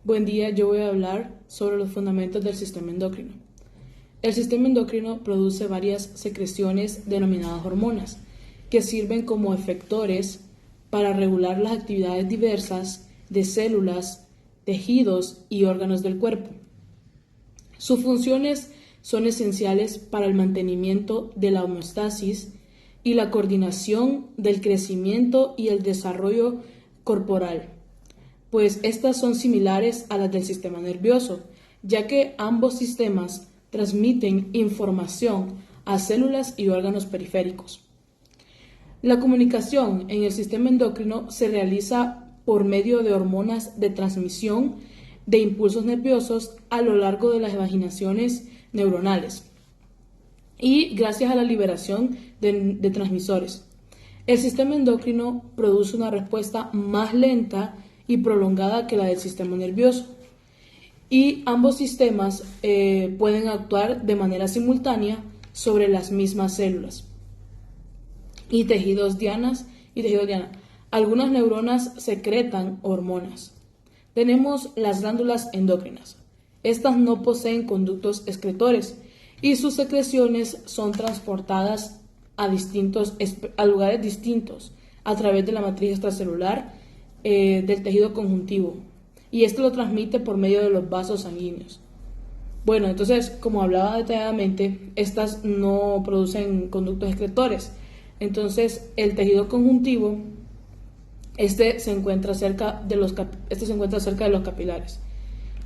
Buen día, yo voy a hablar sobre los fundamentos del sistema endocrino. El sistema endocrino produce varias secreciones denominadas hormonas, que sirven como efectores para regular las actividades diversas de células, tejidos y órganos del cuerpo. Sus funciones son esenciales para el mantenimiento de la homeostasis y la coordinación del crecimiento y el desarrollo corporal, pues estas son similares a las del sistema nervioso, ya que ambos sistemas transmiten información a células y órganos periféricos. La comunicación en el sistema endocrino se realiza por medio de hormonas de transmisión de impulsos nerviosos a lo largo de las vaginaciones neuronales y gracias a la liberación de transmisores. El sistema endocrino produce una respuesta más lenta y prolongada que la del sistema nervioso, y ambos sistemas pueden actuar de manera simultánea sobre las mismas células y tejidos diana. Algunas neuronas secretan hormonas. Tenemos las glándulas endocrinas. Estas no poseen conductos excretores y sus secreciones son transportadas a lugares distintos a través de la matriz extracelular del tejido conjuntivo, y esto lo transmite por medio de los vasos sanguíneos. Bueno, entonces, como hablaba detalladamente, estas no producen conductos excretores. Entonces, el tejido conjuntivo, se encuentra cerca de los capilares.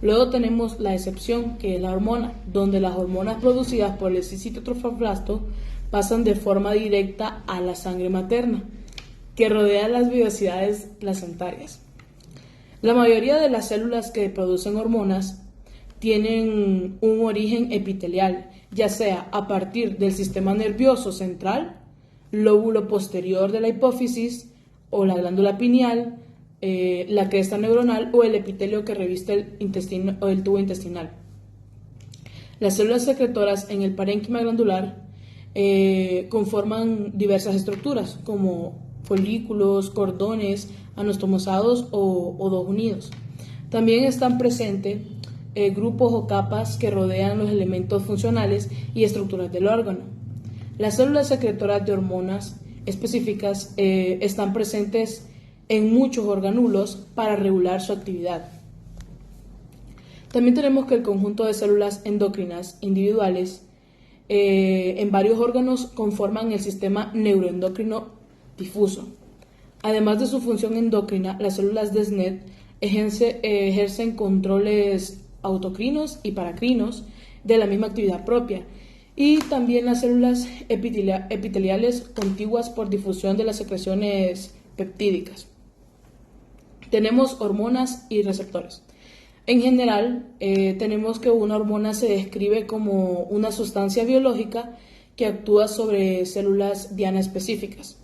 Luego tenemos la excepción, que es la hormona, donde las hormonas producidas por el citotrofoblasto pasan de forma directa a la sangre materna, que rodea las vellosidades placentarias. La mayoría de las células que producen hormonas tienen un origen epitelial, ya sea a partir del sistema nervioso central, lóbulo posterior de la hipófisis o la glándula pineal, la cresta neuronal o el epitelio que reviste el intestino o el tubo intestinal. Las células secretoras en el parénquima glandular conforman diversas estructuras como folículos, cordones, anastomosados o dos unidos. También están presentes grupos o capas que rodean los elementos funcionales y estructuras del órgano. Las células secretoras de hormonas específicas están presentes en muchos organulos para regular su actividad. También tenemos que el conjunto de células endocrinas individuales en varios órganos conforman el sistema neuroendocrino difuso. Además de su función endocrina, las células de SNED ejercen controles autocrinos y paracrinos de la misma actividad propia, y también las células epiteliales contiguas por difusión de las secreciones peptídicas. Tenemos hormonas y receptores. En general, tenemos que una hormona se describe como una sustancia biológica que actúa sobre células diana específicas.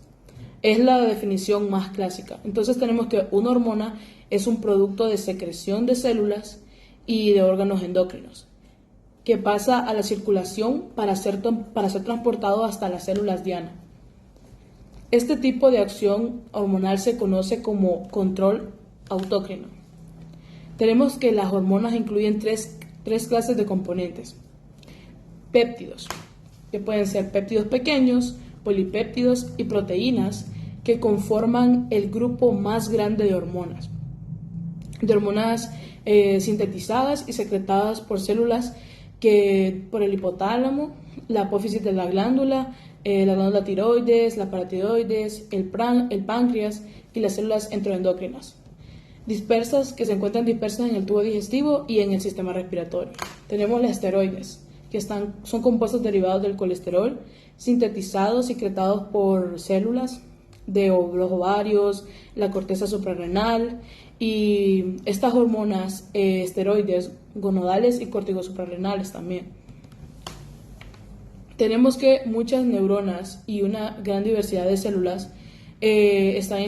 Es la definición más clásica. Entonces tenemos que una hormona es un producto de secreción de células y de órganos endocrinos que pasa a la circulación para ser transportado hasta las células diana. Este tipo de acción hormonal se conoce como control autócrino. Tenemos que las hormonas incluyen tres clases de componentes. Péptidos, que pueden ser péptidos pequeños, polipéptidos y proteínas, que conforman el grupo más grande de hormonas. Sintetizadas y secretadas por células por el hipotálamo, la apófisis de la glándula tiroides, la paratiroides, el páncreas y las células enteroendocrinas, que se encuentran dispersas en el tubo digestivo y en el sistema respiratorio. Tenemos las esteroides, que son compuestos derivados del colesterol, sintetizados y secretados por células de los ovarios, la corteza suprarrenal, y estas hormonas esteroides gonadales y corticosuprarrenales también. Tenemos que muchas neuronas y una gran diversidad de células están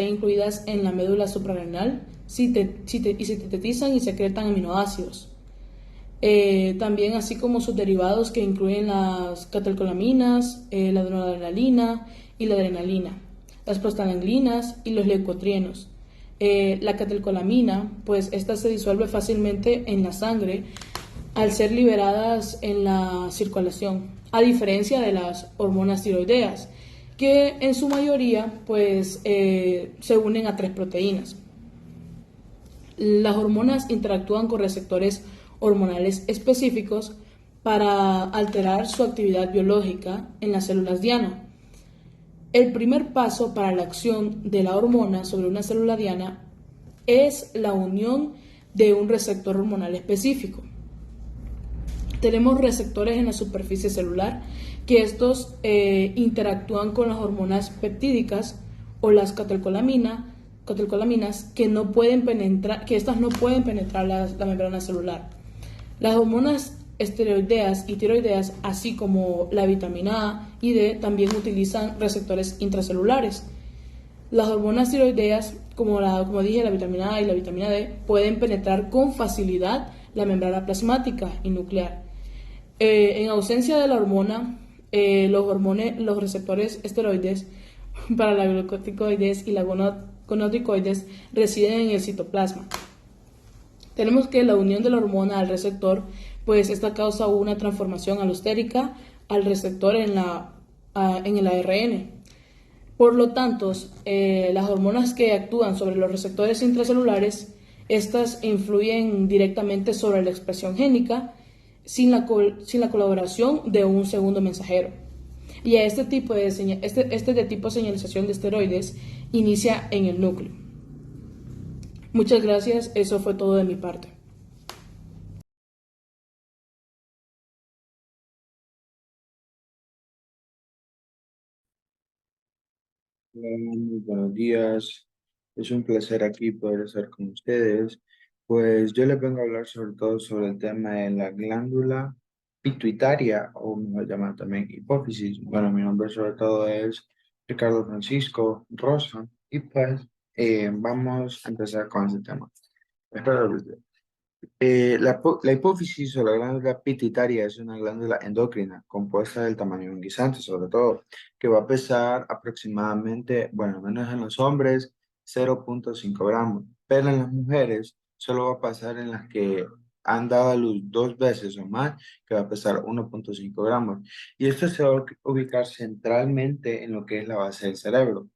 incluidas en la médula suprarrenal y sintetizan y secretan aminoácidos. También así como sus derivados, que incluyen las catecolaminas, la noradrenalina y la adrenalina, las prostaglandinas y los leucotrienos. La catecolamina, pues esta se disuelve fácilmente en la sangre al ser liberadas en la circulación, a diferencia de las hormonas tiroideas, que en su mayoría pues se unen a tres proteínas. Las hormonas interactúan con receptores hormonales específicos para alterar su actividad biológica en las células diana. El primer paso para la acción de la hormona sobre una célula diana es la unión de un receptor hormonal específico. Tenemos receptores en la superficie celular que estos interactúan con las hormonas peptídicas o las catecolaminas que no pueden penetrar, que estas no pueden penetrar la membrana celular. Las hormonas esteroideas y tiroideas, así como la vitamina A y D, también utilizan receptores intracelulares. Las hormonas tiroideas, como dije, la vitamina A y la vitamina D, pueden penetrar con facilidad la membrana plasmática y nuclear. En ausencia de la hormona, los receptores esteroides para la glucocorticoides y la gonadocorticoides residen en el citoplasma. Tenemos que la unión de la hormona al receptor, pues esta causa una transformación alostérica al receptor en el ARN. Por lo tanto, las hormonas que actúan sobre los receptores intracelulares, estas influyen directamente sobre la expresión génica sin la colaboración de un segundo mensajero. Y a este tipo de señalización de esteroides inicia en el núcleo. Muchas gracias, eso fue todo de mi parte. Muy buenos días, es un placer aquí poder estar con ustedes. Pues yo les vengo a hablar sobre todo sobre el tema de la glándula pituitaria, o mejor llamada también hipófisis. Bueno, mi nombre sobre todo es Ricardo Francisco Rosa y pues vamos a empezar con ese tema. Espero que la hipófisis o la glándula pituitaria es una glándula endocrina compuesta del tamaño de un guisante, sobre todo, que va a pesar aproximadamente, bueno, menos en los hombres, 0,5 gramos, pero en las mujeres solo va a pasar en las que han dado a luz 2 veces o más, que va a pesar 1,5 gramos. Y esto se va a ubicar centralmente en lo que es la base del cerebro.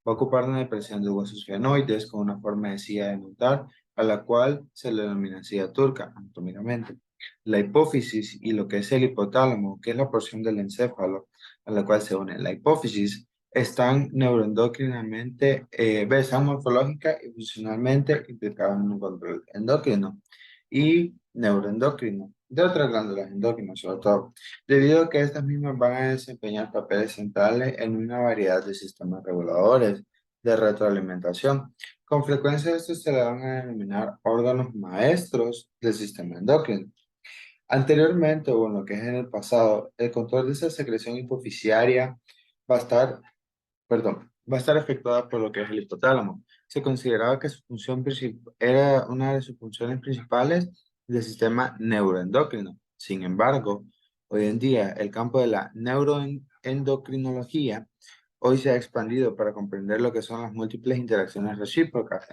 Va a ocupar una depresión de huesos fenoides con una forma de silla de montar a la cual se le denomina silla turca anatómicamente. La hipófisis y lo que es el hipotálamo, que es la porción del encéfalo a la cual se une la hipófisis, están neuroendocrinamente, están morfológica y funcionalmente implicadas en un control endocrino y neuroendocrino de otras glándulas endócrinas, sobre todo, debido a que estas mismas van a desempeñar papeles centrales en una variedad de sistemas reguladores de retroalimentación. Con frecuencia estos se le van a denominar órganos maestros del sistema endocrino. Anteriormente, o en lo que es en el pasado, el control de esa secreción hipofisiaria va a estar, va a estar efectuada por lo que es el hipotálamo. Se consideraba que su función era una de sus funciones principales del sistema neuroendocrino. Sin embargo, hoy en día el campo de la neuroendocrinología hoy se ha expandido para comprender lo que son las múltiples interacciones recíprocas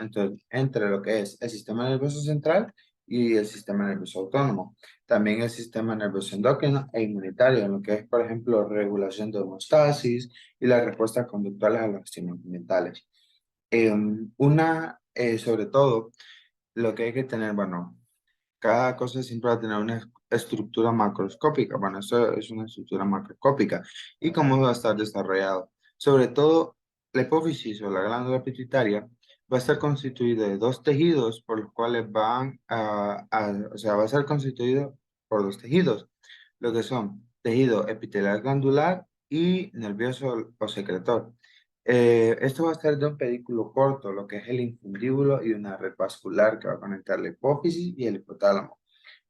entre lo que es el sistema nervioso central y el sistema nervioso autónomo. También el sistema nervioso endocrino e inmunitario, en lo que es, por ejemplo, regulación de homeostasis y las respuestas conductuales a los estímulos ambientales. Sobre todo, lo que hay que tener, bueno, cada cosa siempre va a tener una estructura macroscópica. Bueno, esto es una estructura macroscópica. ¿Y cómo va a estar desarrollado? Sobre todo, la hipófisis o la glándula pituitaria va a estar constituida de dos tejidos por los cuales o sea, va a ser constituido por dos tejidos, lo que son tejido epitelial glandular y nervioso o secretor. Esto va a estar de un pedículo corto, lo que es el infundíbulo y una red vascular que va a conectar la hipófisis y el hipotálamo.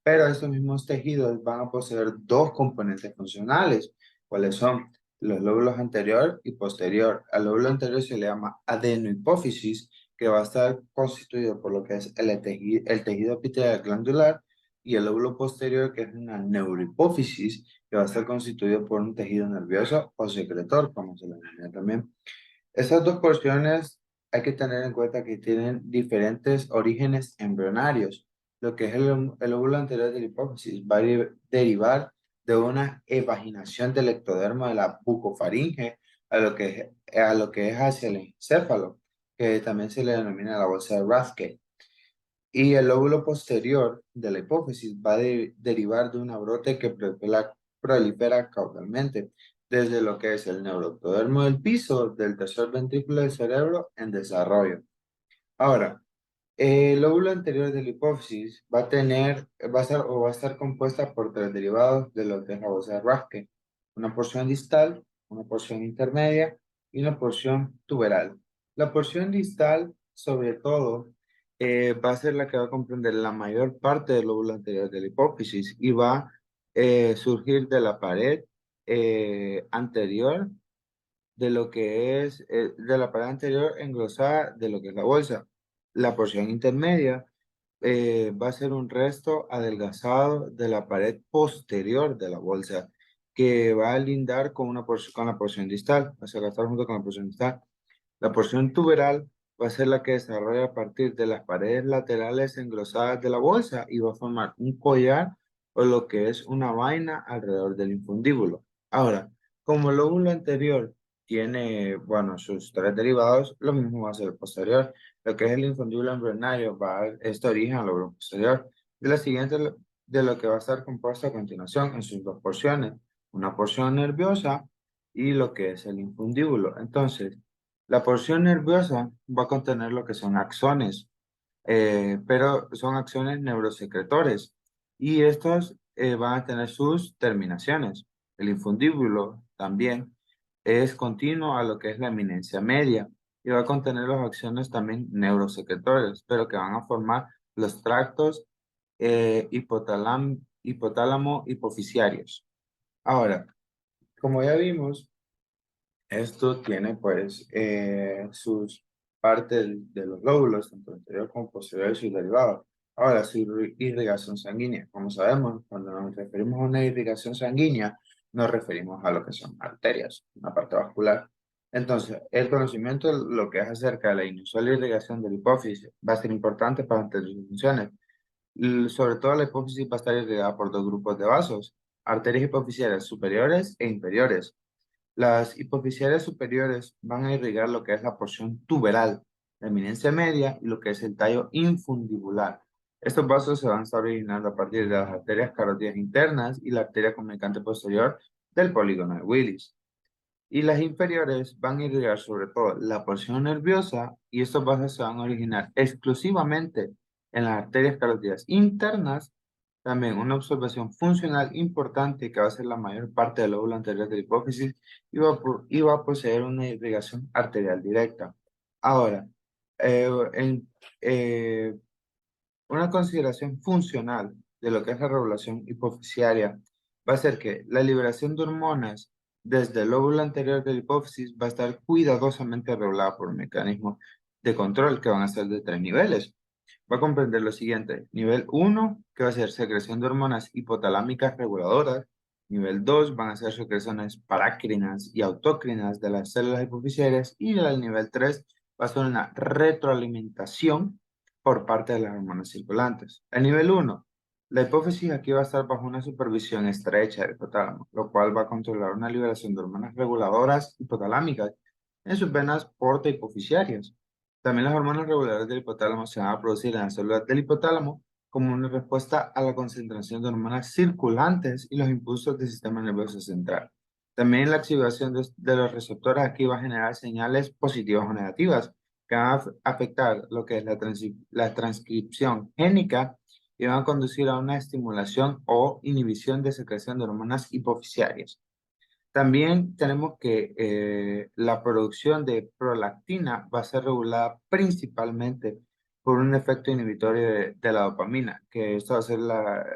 Pero estos mismos tejidos van a poseer dos componentes funcionales, cuáles son los lóbulos anterior y posterior. Al lóbulo anterior se le llama adenohipófisis, que va a estar constituido por lo que es el tejido epitelial glandular, y el lóbulo posterior, que es una neurohipófisis, que va a estar constituido por un tejido nervioso o secretor, como se le denomina también. Estas dos porciones hay que tener en cuenta que tienen diferentes orígenes embrionarios. Lo que es el óvulo anterior de la hipófisis va a derivar de una evaginación del ectodermo de la bucofaringe a lo que es hacia el encéfalo, que también se le denomina la bolsa de Rathke. Y el lóbulo posterior de la hipófisis va a derivar de una brote que prolifera caudalmente, desde lo que es el neuroectodermo del piso del tercer ventrículo del cerebro en desarrollo. Ahora, el lóbulo anterior de la hipófisis va a estar compuesta por tres derivados de lo que es la bolsa de Rathke: una porción distal, una porción intermedia y una porción tuberal. La porción distal, sobre todo, va a ser la que va a comprender la mayor parte del lóbulo anterior de la hipófisis y va a surgir de la pared anterior de lo que es de la pared anterior engrosada de lo que es la bolsa. La porción intermedia va a ser un resto adelgazado de la pared posterior de la bolsa que va a lindar con, con la porción distal, va a ser gastar junto con la porción distal. La porción tuberal va a ser la que desarrolla a partir de las paredes laterales engrosadas de la bolsa y va a formar un collar o lo que es una vaina alrededor del infundíbulo. Ahora, como el lóbulo anterior tiene, bueno, sus tres derivados, lo mismo va a ser el posterior. Lo que es el infundíbulo embrionario va a dar este origen al lóbulo posterior. De la siguiente, de lo que va a estar compuesto a continuación en sus dos porciones, una porción nerviosa y lo que es el infundíbulo. Entonces, la porción nerviosa va a contener lo que son axones, pero son axones neurosecretores y estos van a tener sus terminaciones. El infundíbulo también es continuo a lo que es la eminencia media y va a contener los axones también neurosecretores, pero que van a formar los tractos hipotálamo hipofisiarios. Ahora, como ya vimos, esto tiene pues sus partes de los lóbulos, tanto anterior como posterior y sus derivados. Ahora, su irrigación sanguínea. Como sabemos, cuando nos referimos a una irrigación sanguínea, nos referimos a lo que son arterias, una parte vascular. Entonces, el conocimiento de lo que es acerca de la inusual irrigación del hipófisis va a ser importante para entender sus funciones. Sobre todo la hipófisis va a estar irrigada por dos grupos de vasos: arterias hipofisiarias superiores e inferiores. Las hipofisiarias superiores van a irrigar lo que es la porción tuberal, la eminencia media y lo que es el tallo infundibular. Estos vasos se van a estar originando a partir de las arterias carótidas internas y la arteria comunicante posterior del polígono de Willis. Y las inferiores van a irrigar sobre todo la porción nerviosa y estos vasos se van a originar exclusivamente en las arterias carótidas internas. También una observación funcional importante que va a ser la mayor parte del lóbulo anterior de la hipófisis y va a poseer una irrigación arterial directa. Ahora, eh, en, eh, una consideración funcional de lo que es la regulación hipofisiaria va a ser que la liberación de hormonas desde el lóbulo anterior de la hipófisis va a estar cuidadosamente regulada por un mecanismo de control que van a ser de tres niveles. Va a comprender lo siguiente: nivel uno, que va a ser secreción de hormonas hipotalámicas reguladoras; nivel 2 van a ser secreciones parácrinas y autócrinas de las células hipofisiarias; y el nivel 3 va a ser una retroalimentación por parte de las hormonas circulantes. El nivel uno, la hipófisis aquí va a estar bajo una supervisión estrecha del hipotálamo, lo cual va a controlar una liberación de hormonas reguladoras hipotalámicas en sus venas porta hipofisiarias. También las hormonas reguladoras del hipotálamo se van a producir en las células del hipotálamo como una respuesta a la concentración de hormonas circulantes y los impulsos del sistema nervioso central. También la activación de los receptores aquí va a generar señales positivas o negativas que van a afectar lo que es la transcripción génica y van a conducir a una estimulación o inhibición de secreción de hormonas hipofisiarias. También tenemos que la producción de prolactina va a ser regulada principalmente por un efecto inhibitorio de la dopamina, que esto va a ser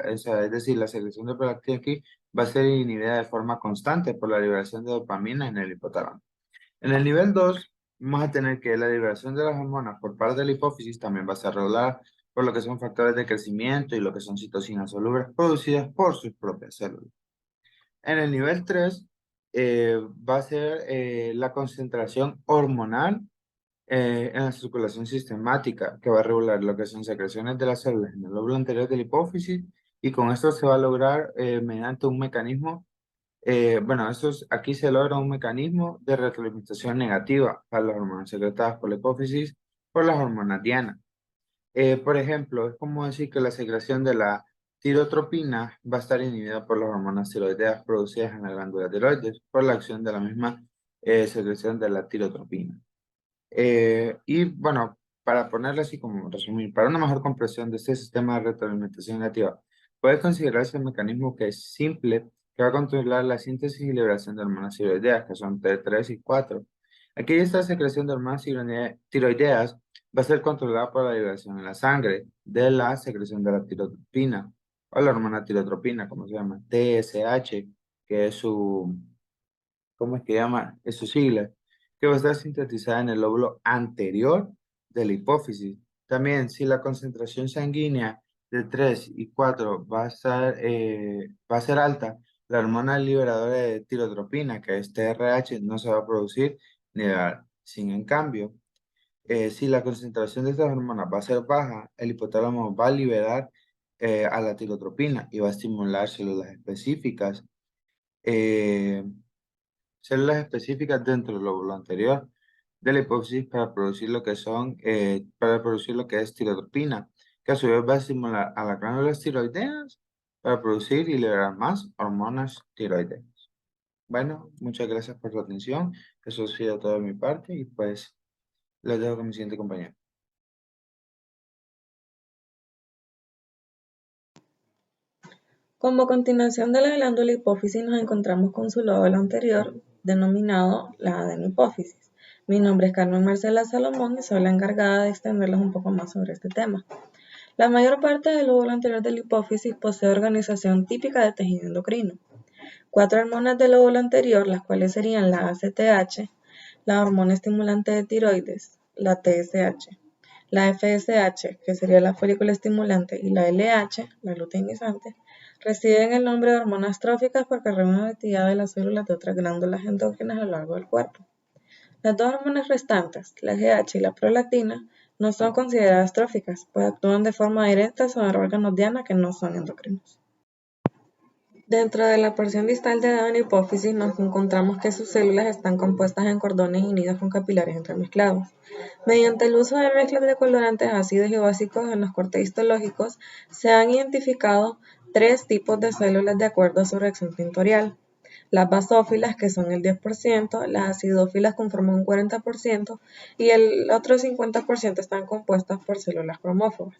es decir, la secreción de prolactina aquí va a ser inhibida de forma constante por la liberación de dopamina en el hipotálamo. En el nivel 2 vamos a tener que la liberación de las hormonas por parte de la hipófisis también va a ser regulada por lo que son factores de crecimiento y lo que son citocinas solubles producidas por sus propias células. En el nivel 3 va a ser la concentración hormonal en la circulación sistemática, que va a regular lo que son secreciones de las células en el lóbulo anterior de la hipófisis, y con esto se va a lograr mediante un mecanismo, bueno, aquí se logra un mecanismo de retroalimentación negativa para las hormonas secretadas por la hipófisis por las hormonas diana. Por ejemplo, es como decir que la secreción de la tirotropina va a estar inhibida por las hormonas tiroideas producidas en la glándula tiroides por la acción de la misma secreción de la tirotropina. Y bueno, para ponerlo así como resumir, para una mejor comprensión de este sistema de retroalimentación negativa, puede considerarse el mecanismo que es simple, que va a controlar la síntesis y liberación de hormonas tiroideas, que son T3 y 4. Aquí esta secreción de hormonas tiroideas va a ser controlada por la liberación en la sangre de la secreción de la tirotropina, o la hormona tirotropina, como se llama, TSH, que es ¿cómo es que llama? Es su sigla, que va a estar sintetizada en el lóbulo anterior de la hipófisis. También, si la concentración sanguínea de 3 y 4 va a ser alta, la hormona liberadora de tirotropina, que es TRH, no se va a producir ni dar. Sin en cambio, si la concentración de estas hormonas va a ser baja, el hipotálamo va a liberar a la tirotropina y va a estimular eh, células específicas dentro del lóbulo anterior de la hipófisis para producir lo que es tirotropina, que a su vez va a estimular a las glándulas tiroideas para producir y liberar más hormonas tiroideas. Bueno, muchas gracias por su atención. Eso ha sido todo de mi parte y pues les dejo con mi siguiente compañero. Como continuación de la glándula hipófisis nos encontramos con su lóbulo anterior, denominado la adenopófisis. Mi nombre es Carmen Marcela Salomón y soy la encargada de extenderles un poco más sobre este tema. La mayor parte del lóbulo anterior de la hipófisis posee organización típica de tejido endocrino. 4 hormonas del lóbulo anterior, las cuales serían la ACTH, la hormona estimulante de tiroides, la TSH, la FSH, que sería la folícula estimulante, y la LH, la luteinizante, reciben el nombre de hormonas tróficas porque regulan la actividad de las células de otras glándulas endócrinas a lo largo del cuerpo. Las dos hormonas restantes, la GH y la prolactina, no son consideradas tróficas, pues actúan de forma directa sobre órganos diana que no son endocrinos. Dentro de la porción distal de la hipófisis nos encontramos que sus células están compuestas en cordones y nidos con capilares entremezclados. Mediante el uso de mezclas de colorantes ácidos y básicos en los cortes histológicos, se han identificado 3 tipos de células de acuerdo a su reacción tintorial. Las basófilas, que son el 10%, las acidófilas conforman un 40% y el otro 50% están compuestas por células cromóforas.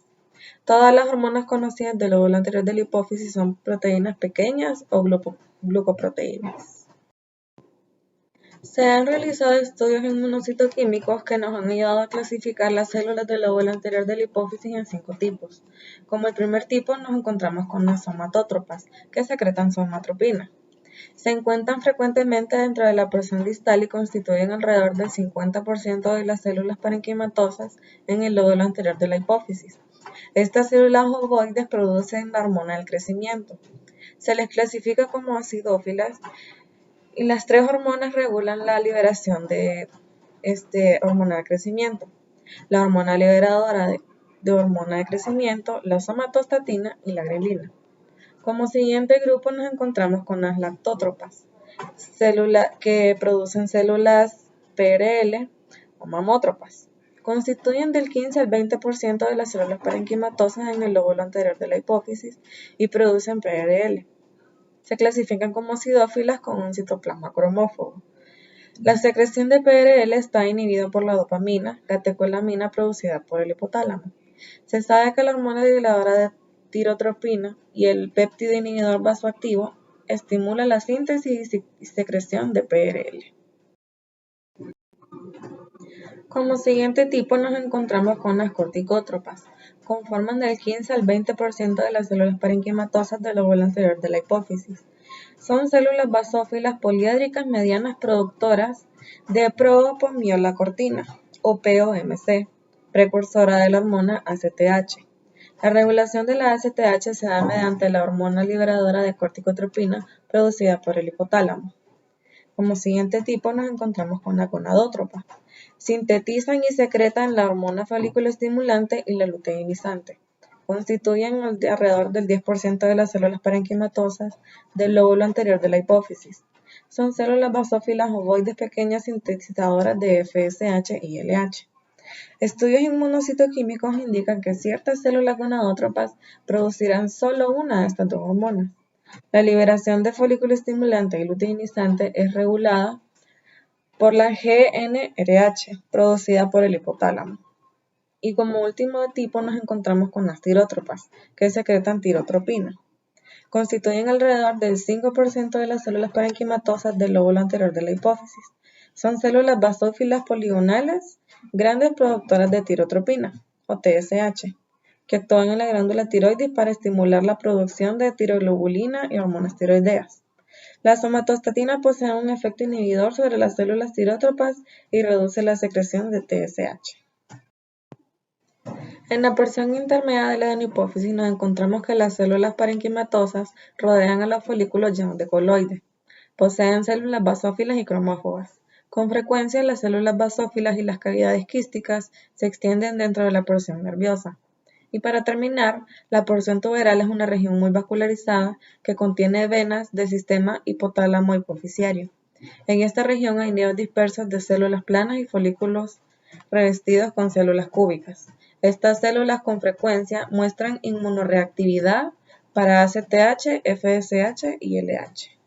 Todas las hormonas conocidas del lóbulo anterior de la hipófisis son proteínas pequeñas o glucoproteínas. Se han realizado estudios inmunocitoquímicos que nos han ayudado a clasificar las células del lóbulo anterior de la hipófisis en 5 tipos. Como el primer tipo nos encontramos con las somatótropas, que secretan somatropina. Se encuentran frecuentemente dentro de la porción distal y constituyen alrededor del 50% de las células parenquimatosas en el lóbulo anterior de la hipófisis. Estas células ovoides producen la hormona del crecimiento. Se les clasifica como acidófilas y las 3 hormonas regulan la liberación de hormona del crecimiento. La hormona liberadora de hormona de crecimiento, la somatostatina y la grelina. Como siguiente grupo nos encontramos con las lactótropas, que producen células PRL o mamótropas. Constituyen del 15 al 20% de las células parenquimatosas en el lóbulo anterior de la hipófisis y producen PRL. Se clasifican como acidófilas con un citoplasma cromófobo. La secreción de PRL está inhibida por la dopamina, catecolamina producida por el hipotálamo. Se sabe que la hormona reguladora de tirotropina y el péptido inhibidor vasoactivo estimulan la síntesis y secreción de PRL. Como siguiente tipo nos encontramos con las corticótropas. Conforman del 15 al 20% de las células parenquimatosas del lóbulo anterior de la hipófisis. Son células basófilas poliédricas medianas productoras de propomiolacortina o POMC, precursora de la hormona ACTH. La regulación de la ACTH se da mediante la hormona liberadora de corticotropina producida por el hipotálamo. Como siguiente tipo nos encontramos con la gonadótropa. Sintetizan y secretan la hormona folículo-estimulante y la luteinizante. Constituyen alrededor del 10% de las células parenquimatosas del lóbulo anterior de la hipófisis. Son células basófilas ovoides pequeñas sintetizadoras de FSH y LH. Estudios inmunocitoquímicos indican que ciertas células gonadótropas producirán solo una de estas dos hormonas. La liberación de folículo estimulante y luteinizante es regulada por la GnRH, producida por el hipotálamo. Y como último tipo nos encontramos con las tirótropas, que secretan tirotropina. Constituyen alrededor del 5% de las células parenquimatosas del lóbulo anterior de la hipófisis. Son células basófilas poligonales, grandes productoras de tirotropina, o TSH, que actúan en la glándula tiroides para estimular la producción de tiroglobulina y hormonas tiroideas. La somatostatina posee un efecto inhibidor sobre las células tirótropas y reduce la secreción de TSH. En la porción intermedia de la adenopófisis nos encontramos que las células parenquimatosas rodean a los folículos llenos de coloides. Poseen células basófilas y cromófobas. Con frecuencia, las células basófilas y las cavidades quísticas se extienden dentro de la porción nerviosa. Y para terminar, la porción tuberal es una región muy vascularizada que contiene venas del sistema hipotálamo hipofisiario. En esta región hay nidos dispersos de células planas y folículos revestidos con células cúbicas. Estas células con frecuencia muestran inmunoreactividad para ACTH, FSH y LH.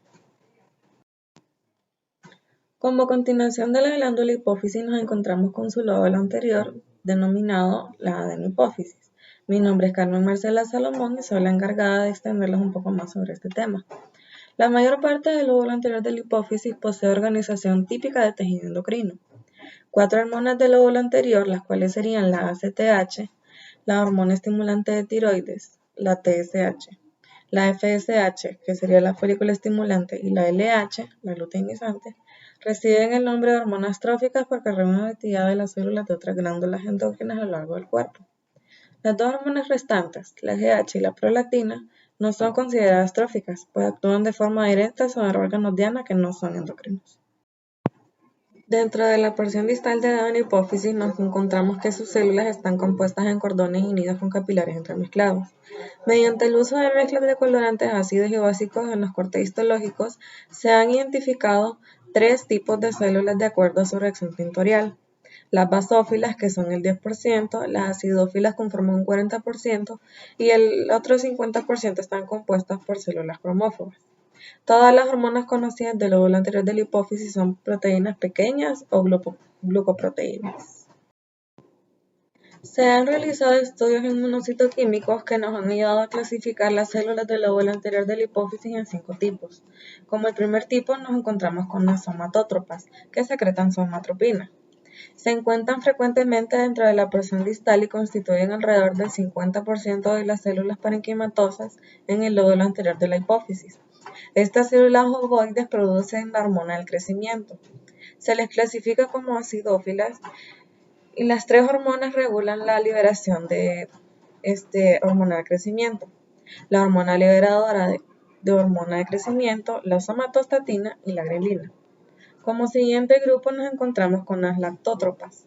Como continuación de la glándula hipófisis nos encontramos con su lóbulo anterior, denominado la adenopófisis. Mi nombre es Carmen Marcela Salomón y soy la encargada de extenderles un poco más sobre este tema. La mayor parte del lóbulo anterior de la hipófisis posee organización típica de tejido endocrino. 4 hormonas del lóbulo anterior, las cuales serían la ACTH, la hormona estimulante de tiroides, la TSH, la FSH, que sería la folícula estimulante, y la LH, la luteinizante, reciben el nombre de hormonas tróficas porque reúnen la actividad de las células de otras glándulas endócrinas a lo largo del cuerpo. Las dos hormonas restantes, la GH y la prolactina, no son consideradas tróficas, pues actúan de forma directa sobre órganos diana que no son endocrinos. Dentro de la porción distal de la adenopófisis nos encontramos que sus células están compuestas en cordones y nidos con capilares entremezclados. Mediante el uso de mezclas de colorantes ácidos y básicos en los cortes histológicos, se han identificado 3 tipos de células de acuerdo a su reacción tintorial. Las basófilas, que son el 10%, las acidófilas conforman un 40% y el otro 50% están compuestas por células cromófobas. Todas las hormonas conocidas del lóbulo anterior de la hipófisis son proteínas pequeñas o glucoproteínas. Se han realizado estudios inmunocitoquímicos que nos han ayudado a clasificar las células del lóbulo anterior de la hipófisis en 5 tipos. Como el primer tipo nos encontramos con las somatótropas, que secretan somatropina. Se encuentran frecuentemente dentro de la porción distal y constituyen alrededor del 50% de las células parenquimatosas en el lóbulo anterior de la hipófisis. Estas células ovoides producen la hormona del crecimiento. Se les clasifica como acidófilas y las 3 hormonas regulan la liberación de hormona de crecimiento. La hormona liberadora de hormona de crecimiento, la somatostatina y la grelina. Como siguiente grupo nos encontramos con las lactótropas,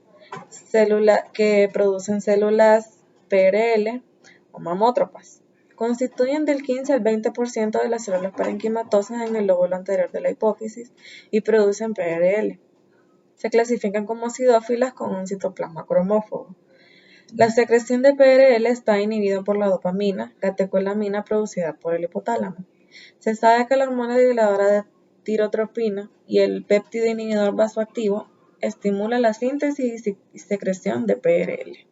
células que producen células PRL o mamótropas. Constituyen del 15 al 20% de las células parenquimatosas en el lóbulo anterior de la hipófisis y producen PRL. Se clasifican como acidófilas con un citoplasma cromófobo. La secreción de PRL está inhibida por la dopamina, catecolamina producida por el hipotálamo. Se sabe que la hormona reguladora de tirotropina y el péptido inhibidor vasoactivo estimulan la síntesis y secreción de PRL.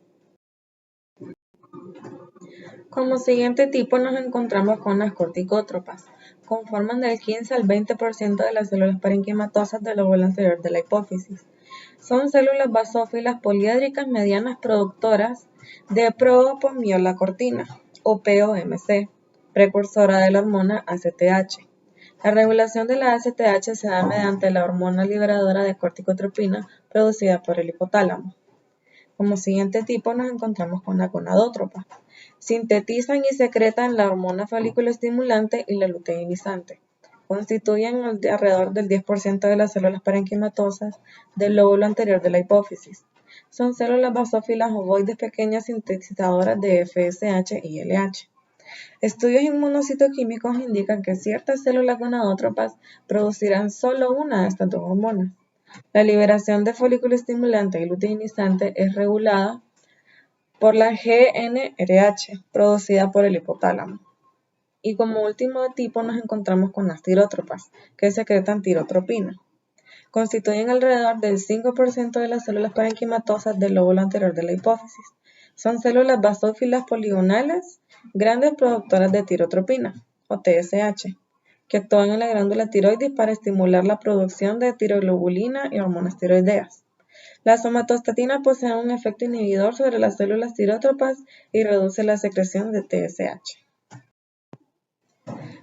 Como siguiente tipo nos encontramos con las corticótropas. Conforman del 15 al 20% de las células parenquimatosas del lóbulo anterior de la hipófisis. Son células basófilas poliédricas medianas productoras de propomiolacortina, o POMC, precursora de la hormona ACTH. La regulación de la ACTH se da mediante la hormona liberadora de corticotropina producida por el hipotálamo. Como siguiente tipo nos encontramos con la gonadótropa. Sintetizan y secretan la hormona folículo estimulante y la luteinizante. constituyen alrededor del 10% de las células parenquimatosas del lóbulo anterior de la hipófisis. Son células basófilas ovoides pequeñas sintetizadoras de FSH y LH. Estudios inmunocitoquímicos indican que ciertas células gonadótropas producirán solo una de estas dos hormonas. La liberación de folículo estimulante y luteinizante es regulada por la GnRH, producida por el hipotálamo. Y como último tipo nos encontramos con las tirótropas, que secretan tirotropina. Constituyen alrededor del 5% de las células parenquimatosas del lóbulo anterior de la hipófisis. Son células basófilas poligonales, grandes productoras de tirotropina, o TSH, que actúan en la glándula tiroides para estimular la producción de tiroglobulina y hormonas tiroideas. La somatostatina posee un efecto inhibidor sobre las células tirótropas y reduce la secreción de TSH.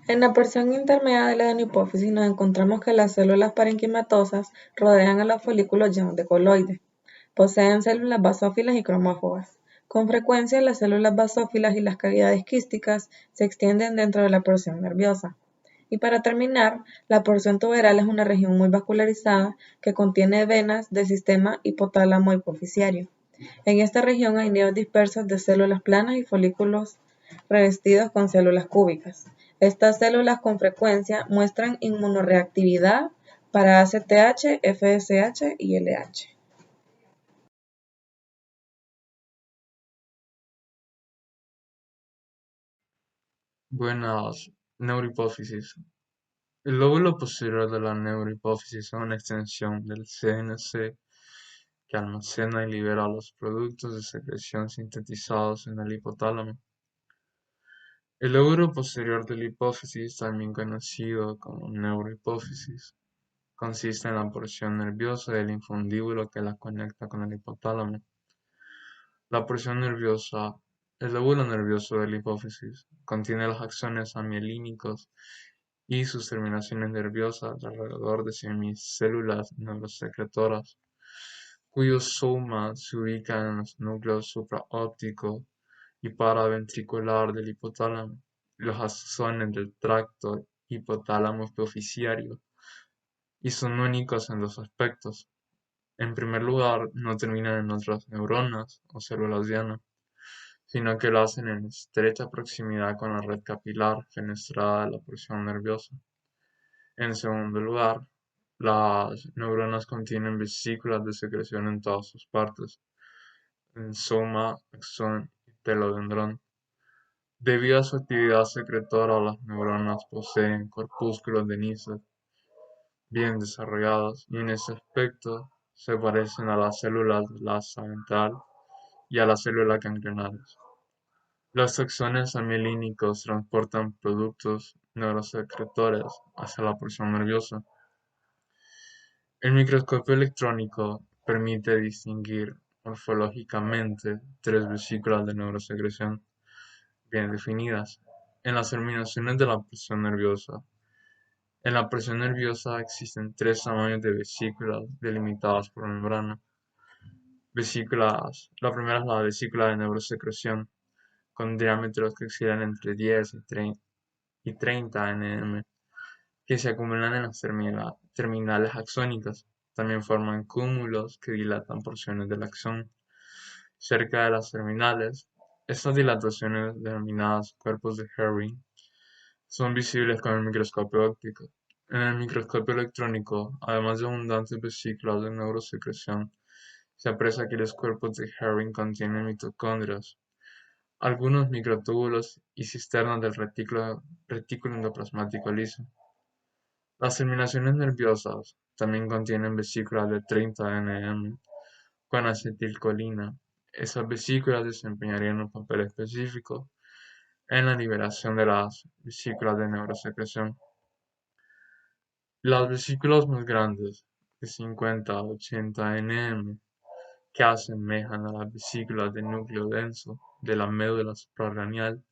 En la porción intermedia de la adenohipófisis nos encontramos que las células parenquimatosas rodean a los folículos llenos de coloides. Poseen células basófilas y cromófogas. Con frecuencia, las células basófilas y las cavidades quísticas se extienden dentro de la porción nerviosa. Y para terminar, la porción tuberal es una región muy vascularizada que contiene venas del sistema hipotálamo hipofisiario. En esta región hay nidos dispersos de células planas y folículos revestidos con células cúbicas. Estas células con frecuencia muestran inmunoreactividad para ACTH, FSH y LH. Buenas, neurohipófisis. El lóbulo posterior de la neurohipófisis es una extensión del CNC que almacena y libera los productos de secreción sintetizados en el hipotálamo. El lóbulo posterior de la hipófisis, también conocido como neurohipófisis, consiste en la porción nerviosa del infundíbulo que la conecta con el hipotálamo. La porción nerviosa, el lóbulo nervioso de la hipófisis, contiene los axones amielínicos y sus terminaciones nerviosas alrededor de semicélulas neurosecretoras, cuyo soma se ubica en los núcleos supraóptico y paraventricular del hipotálamo, y los axones del tracto hipotálamo epifisiario, y son únicos en dos aspectos. En primer lugar, no terminan en otras neuronas o células diana, sino que lo hacen en estrecha proximidad con la red capilar fenestrada de la porción nerviosa. En segundo lugar, las neuronas contienen vesículas de secreción en todas sus partes, en soma, axón y telodendrón. Debido a su actividad secretora, las neuronas poseen corpúsculos de Neisser bien desarrollados y en ese aspecto se parecen a las células de la asa ventral y a las células ganglionales. Los axones amielínicos transportan productos neurosecretores hacia la porción nerviosa. El microscopio electrónico permite distinguir morfológicamente tres vesículas de neurosecreción bien definidas en las terminaciones de la porción nerviosa. En la porción nerviosa existen tres tamaños de vesículas delimitadas por membrana. La primera es la vesícula de neurosecreción, con diámetros que oscilan entre 10 y 30 nm, que se acumulan en las terminales axónicas. También forman cúmulos que dilatan porciones del axón. Cerca de las terminales, estas dilataciones, denominadas cuerpos de Herring, son visibles con el microscopio óptico. En el microscopio electrónico, además de abundantes vesículas de neurosecreción, se aprecia que los cuerpos de Herring contienen mitocondrias, algunos microtúbulos y cisternas del retículo endoplasmático liso. Las terminaciones nerviosas también contienen vesículas de 30 nm con acetilcolina. Esas vesículas desempeñarían un papel específico en la liberación de las vesículas de neurosecreción. Las vesículas más grandes, de 50 a 80 nm, que asemejan a las vesículas del núcleo denso de la médula suprarrenal,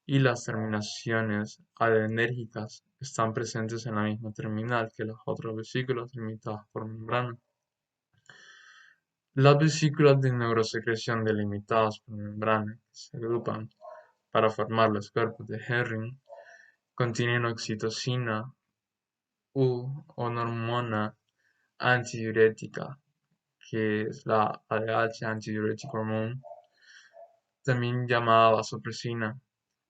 y las terminaciones adenérgicas están presentes en la misma terminal que las otras vesículas limitadas por membrana. Las vesículas de neurosecreción delimitadas por membrana, que se agrupan para formar los cuerpos de Herring, contienen oxitocina, o una hormona antidiurética, que es la ADH, Antidiuretic Hormone, también llamada vasopresina.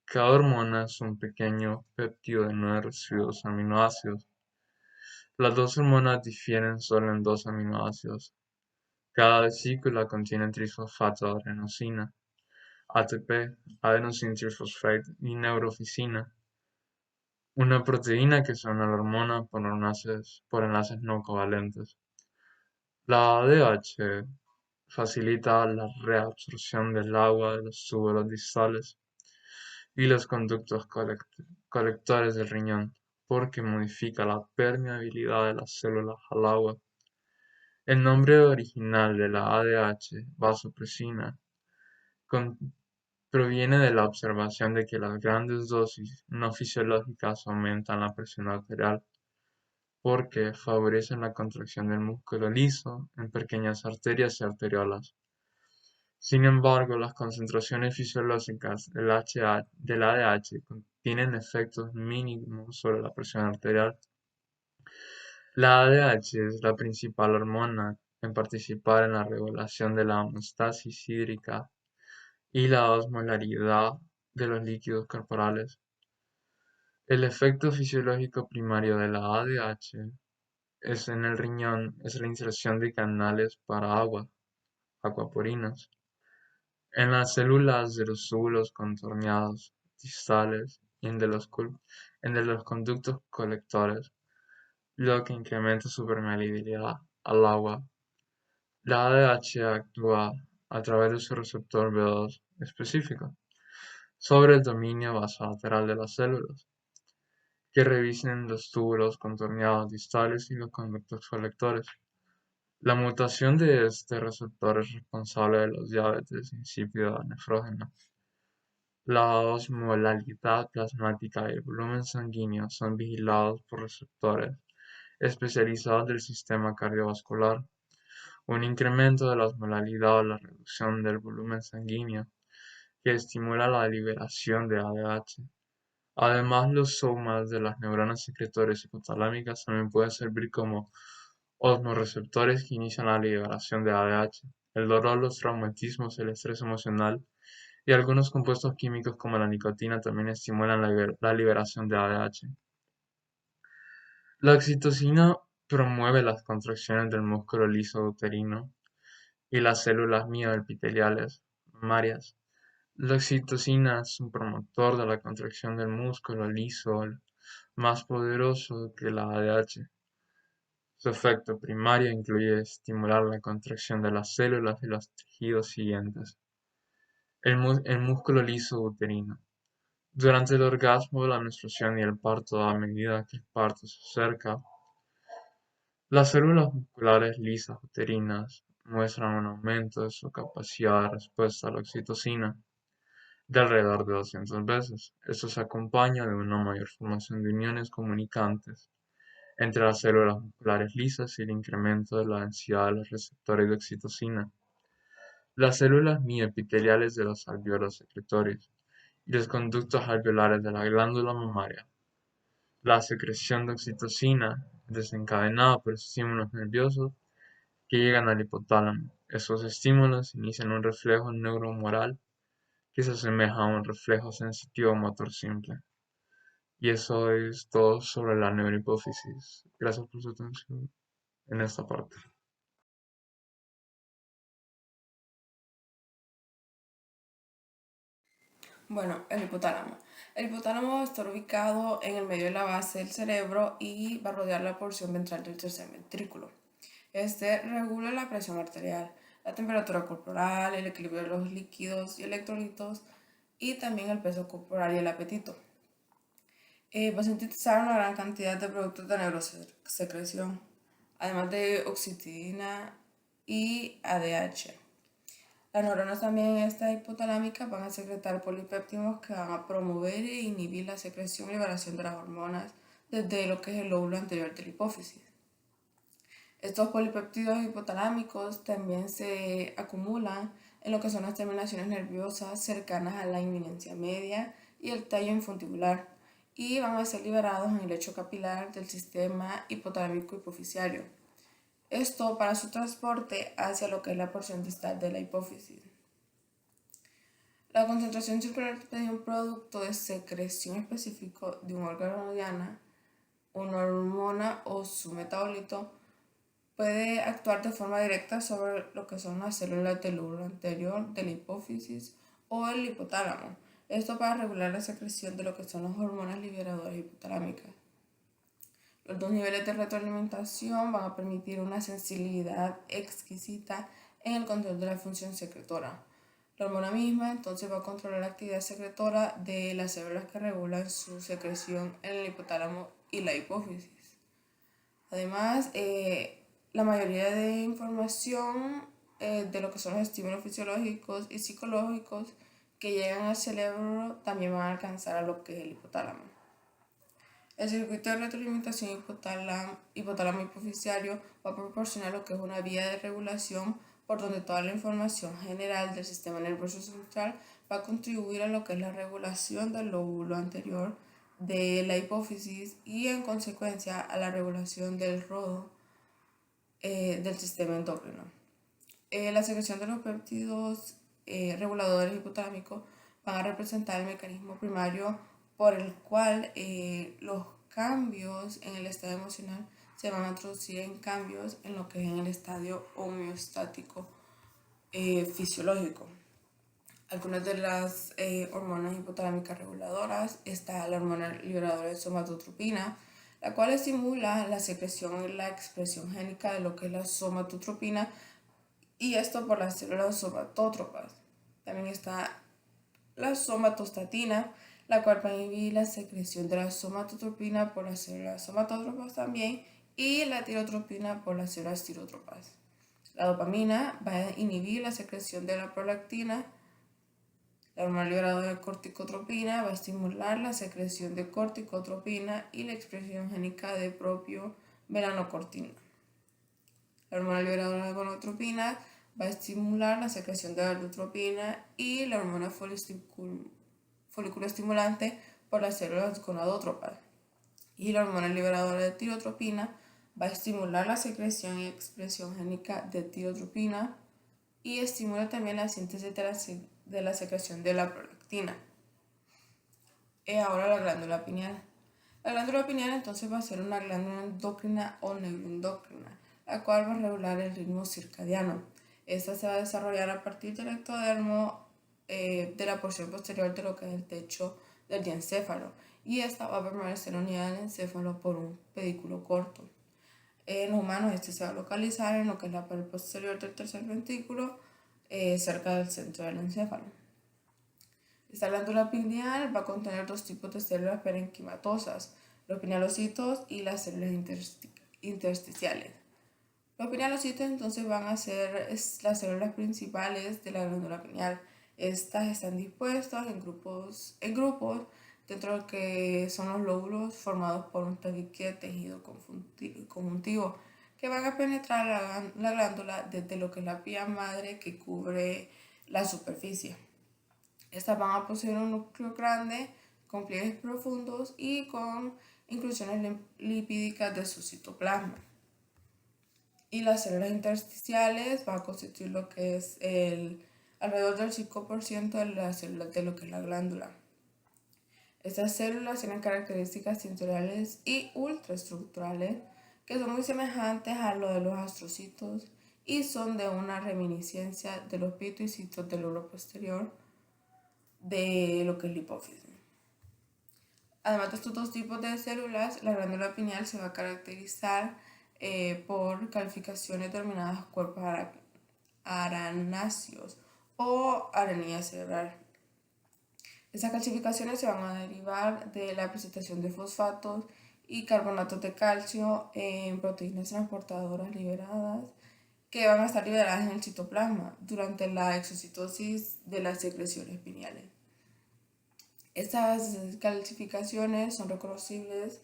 Cada hormona es un pequeño péptido de 9 residuos aminoácidos. Las dos hormonas difieren solo en 2 aminoácidos. Cada vesícula contiene trisfosfato de adenosina, ATP, adenosine triphosphate y neurofisina, una proteína que se une a la hormona por enlaces no covalentes. La ADH facilita la reabsorción del agua de los túbulos distales y los conductos colectores del riñón, porque modifica la permeabilidad de las células al agua. El nombre original de la ADH, vasopresina, proviene de la observación de que las grandes dosis no fisiológicas aumentan la presión arterial, porque favorecen la contracción del músculo liso en pequeñas arterias y arteriolas. Sin embargo, las concentraciones fisiológicas del ADH tienen efectos mínimos sobre la presión arterial. La ADH es la principal hormona en participar en la regulación de la homeostasis hídrica y la osmolaridad de los líquidos corporales. El efecto fisiológico primario de la ADH en el riñón es la inserción de canales para agua, aquaporinas, en las células de los túbulos contorneados distales y en de los conductos colectores, lo que incrementa su permeabilidad al agua. La ADH actúa a través de su receptor B2 específico sobre el dominio basolateral de las células, que revisten los túbulos contorneados distales y los conductos colectores. La mutación de este receptor es responsable de los diabetes insípida nefrógena. La osmolalidad plasmática y el volumen sanguíneo son vigilados por receptores especializados del sistema cardiovascular. Un incremento de la osmolalidad o la reducción del volumen sanguíneo que estimula la liberación de ADH. Además, los somas de las neuronas secretorias hipotalámicas también pueden servir como osmoreceptores que inician la liberación de ADH. El dolor, los traumatismos, el estrés emocional y algunos compuestos químicos como la nicotina también estimulan la liberación de ADH. La oxitocina promueve las contracciones del músculo liso uterino y las células mioepiteliales mamarias. La oxitocina es un promotor de la contracción del músculo liso más poderoso que la ADH. Su efecto primario incluye estimular la contracción de las células y los tejidos siguientes. El músculo liso uterino. Durante el orgasmo, la menstruación y el parto, a medida que el parto se acerca, las células musculares lisas uterinas muestran un aumento de su capacidad de respuesta a la oxitocina de alrededor de 200 veces. Esto se acompaña de una mayor formación de uniones comunicantes entre las células musculares lisas y el incremento de la densidad de los receptores de oxitocina. Las células mioepiteliales de los alvéolos secretorios y los conductos alveolares de la glándula mamaria. La secreción de oxitocina es desencadenada por estímulos nerviosos que llegan al hipotálamo. Estos estímulos inician un reflejo neurohumoral que se asemeja a un reflejo sensitivo motor simple. Y eso es todo sobre la neurohipófisis. Gracias por su atención en esta parte. Bueno, el hipotálamo. El hipotálamo está ubicado en el medio de la base del cerebro y va a rodear la porción ventral del tercer ventrículo. Este regula la presión arterial, la temperatura corporal, el equilibrio de los líquidos y electrolitos y también el peso corporal y el apetito. Va a sintetizar una gran cantidad de productos de neurosecreción, además de oxitina y ADH. Las neuronas también en esta hipotalámica van a secretar polipéptidos que van a promover e inhibir la secreción y liberación de las hormonas desde lo que es el lóbulo anterior de la hipófisis. Estos polipéptidos hipotalámicos también se acumulan en lo que son las terminaciones nerviosas cercanas a la inminencia media y el tallo infundibular, y van a ser liberados en el lecho capilar del sistema hipotalámico hipoficiario. Esto para su transporte hacia lo que es la porción distal de la hipófisis. La concentración circular de un producto de secreción específico de un órgano diana, una hormona o su metabolito puede actuar de forma directa sobre lo que son las células del lóbulo anterior de la hipófisis o el hipotálamo. Esto para regular la secreción de lo que son las hormonas liberadoras hipotalámicas. Los dos niveles de retroalimentación van a permitir una sensibilidad exquisita en el control de la función secretora. La hormona misma entonces va a controlar la actividad secretora de las células que regulan su secreción en el hipotálamo y la hipófisis. Además, la mayoría de información de lo que son los estímulos fisiológicos y psicológicos que llegan al cerebro también van a alcanzar a lo que es el hipotálamo. El circuito de retroalimentación hipotálamo hipoficiario va a proporcionar lo que es una vía de regulación por donde toda la información general del sistema nervioso central va a contribuir a lo que es la regulación del lóbulo anterior de la hipófisis y en consecuencia a la regulación del rodo del sistema endocrino. La secreción de los péptidos reguladores hipotalámicos van a representar el mecanismo primario por el cual los cambios en el estado emocional se van a traducir en cambios en lo que es en el estadio homeostático fisiológico. Algunas de las hormonas hipotalámicas reguladoras está la hormona liberadora de somatotropina, la cual estimula la secreción y la expresión génica de lo que es la somatotropina, y esto por las células somatótropas. También está la somatostatina, la cual va a inhibir la secreción de la somatotropina por las células somatótropas también, y la tirotropina por las células tirotropas. La dopamina va a inhibir la secreción de la prolactina. La hormona liberadora de corticotropina va a estimular la secreción de corticotropina y la expresión génica de propio melanocortina. La hormona liberadora de gonadotropina va a estimular la secreción de gonadotropina y la hormona foliculoestimulante por las células gonadótropas. Y la hormona liberadora de tirotropina va a estimular la secreción y expresión génica de tirotropina y estimula también la síntesis de la secreción de la prolactina. Ahora la glándula pineal. La glándula pineal entonces va a ser una glándula endocrina o neuroendocrina, la cual va a regular el ritmo circadiano. Esta se va a desarrollar a partir del ectodermo de la porción posterior de lo que es el techo del diencéfalo, y esta va a permanecer unida al encéfalo por un pedículo corto. En los humanos este se va a localizar en lo que es la pared posterior del tercer ventrículo, cerca del centro del encéfalo. Esta glándula pineal va a contener dos tipos de células parenquimatosas, los pinealocitos y las células intersticiales. Los pinealocitos entonces van a ser las células principales de la glándula pineal. Estas están dispuestas en grupos dentro de lo que son los lóbulos formados por un tabique de tejido conjuntivo que van a penetrar la glándula desde lo que es la pía madre que cubre la superficie. Estas van a poseer un núcleo grande con pliegues profundos y con inclusiones lipídicas de su citoplasma. Y las células intersticiales van a constituir lo que es alrededor del 5% de las células de lo que es la glándula. Estas células tienen características tintoriales y ultraestructurales que son muy semejantes a lo de los astrocitos y son de una reminiscencia de los pituicitos del lóbulo posterior de lo que es la hipófisis. Además de estos dos tipos de células, la glándula pineal se va a caracterizar por calificaciones denominadas cuerpos aranáceos o arenilla cerebral. Estas calcificaciones se van a derivar de la presentación de fosfatos y carbonatos de calcio en proteínas transportadoras liberadas que van a estar liberadas en el citoplasma durante la exocitosis de las secreciones pineales. Estas calcificaciones son reconocibles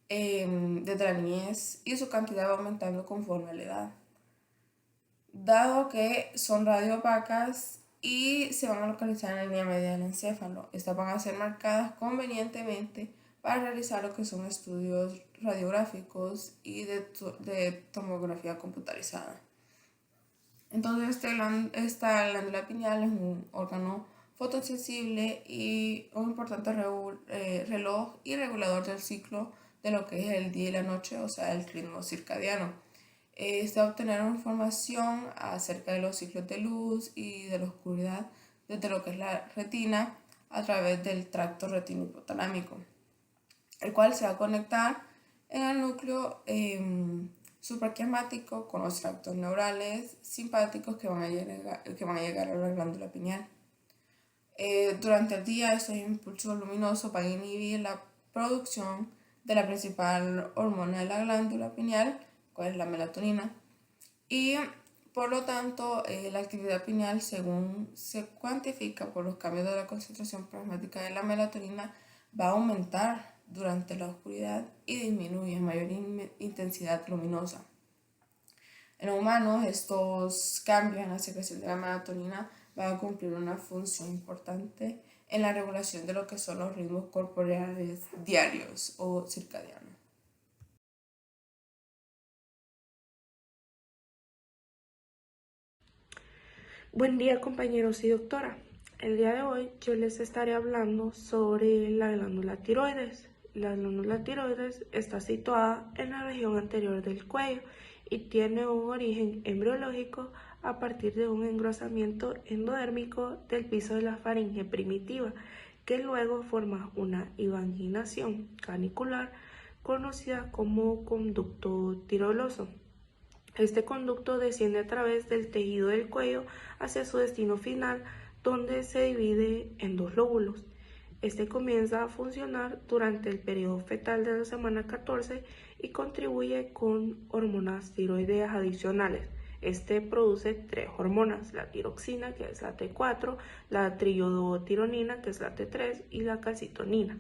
desde la niñez y su cantidad va aumentando conforme a la edad. Dado que son radioopacas y se van a localizar en la línea media del encéfalo, estas van a ser marcadas convenientemente para realizar lo que son estudios radiográficos y de tomografía computarizada. Entonces, esta glándula pineal es un órgano fotosensible y un importante reloj y regulador del ciclo de lo que es el día y la noche, o sea, el ritmo circadiano. Está obtener información acerca de los ciclos de luz y de la oscuridad desde lo que es la retina a través del tracto retinohipotalámico, el cual se va a conectar en el núcleo supraquiasmático con los tractos neurales simpáticos que van a llegar a la glándula pineal. Durante el día, estos impulsos luminosos van a inhibir la producción de la principal hormona de la glándula pineal, cuál es la melatonina, y por lo tanto la actividad pineal, según se cuantifica por los cambios de la concentración plasmática de la melatonina, va a aumentar durante la oscuridad y disminuye a mayor intensidad luminosa. En humanos, estos cambios en la secreción de la melatonina van a cumplir una función importante en la regulación de lo que son los ritmos corporales diarios o circadianos. Buen día, compañeros y doctora. El día de hoy yo les estaré hablando sobre la glándula tiroides. La glándula tiroides está situada en la región anterior del cuello y tiene un origen embriológico a partir de un engrosamiento endodérmico del piso de la faringe primitiva, que luego forma una invaginación canicular conocida como conducto tiroidoso. Este conducto desciende a través del tejido del cuello hacia su destino final, donde se divide en dos lóbulos. Este comienza a funcionar durante el periodo fetal de la semana 14 y contribuye con hormonas tiroideas adicionales. Este produce 3 hormonas: la tiroxina, que es la T4, la triiodotironina, que es la T3, y la calcitonina.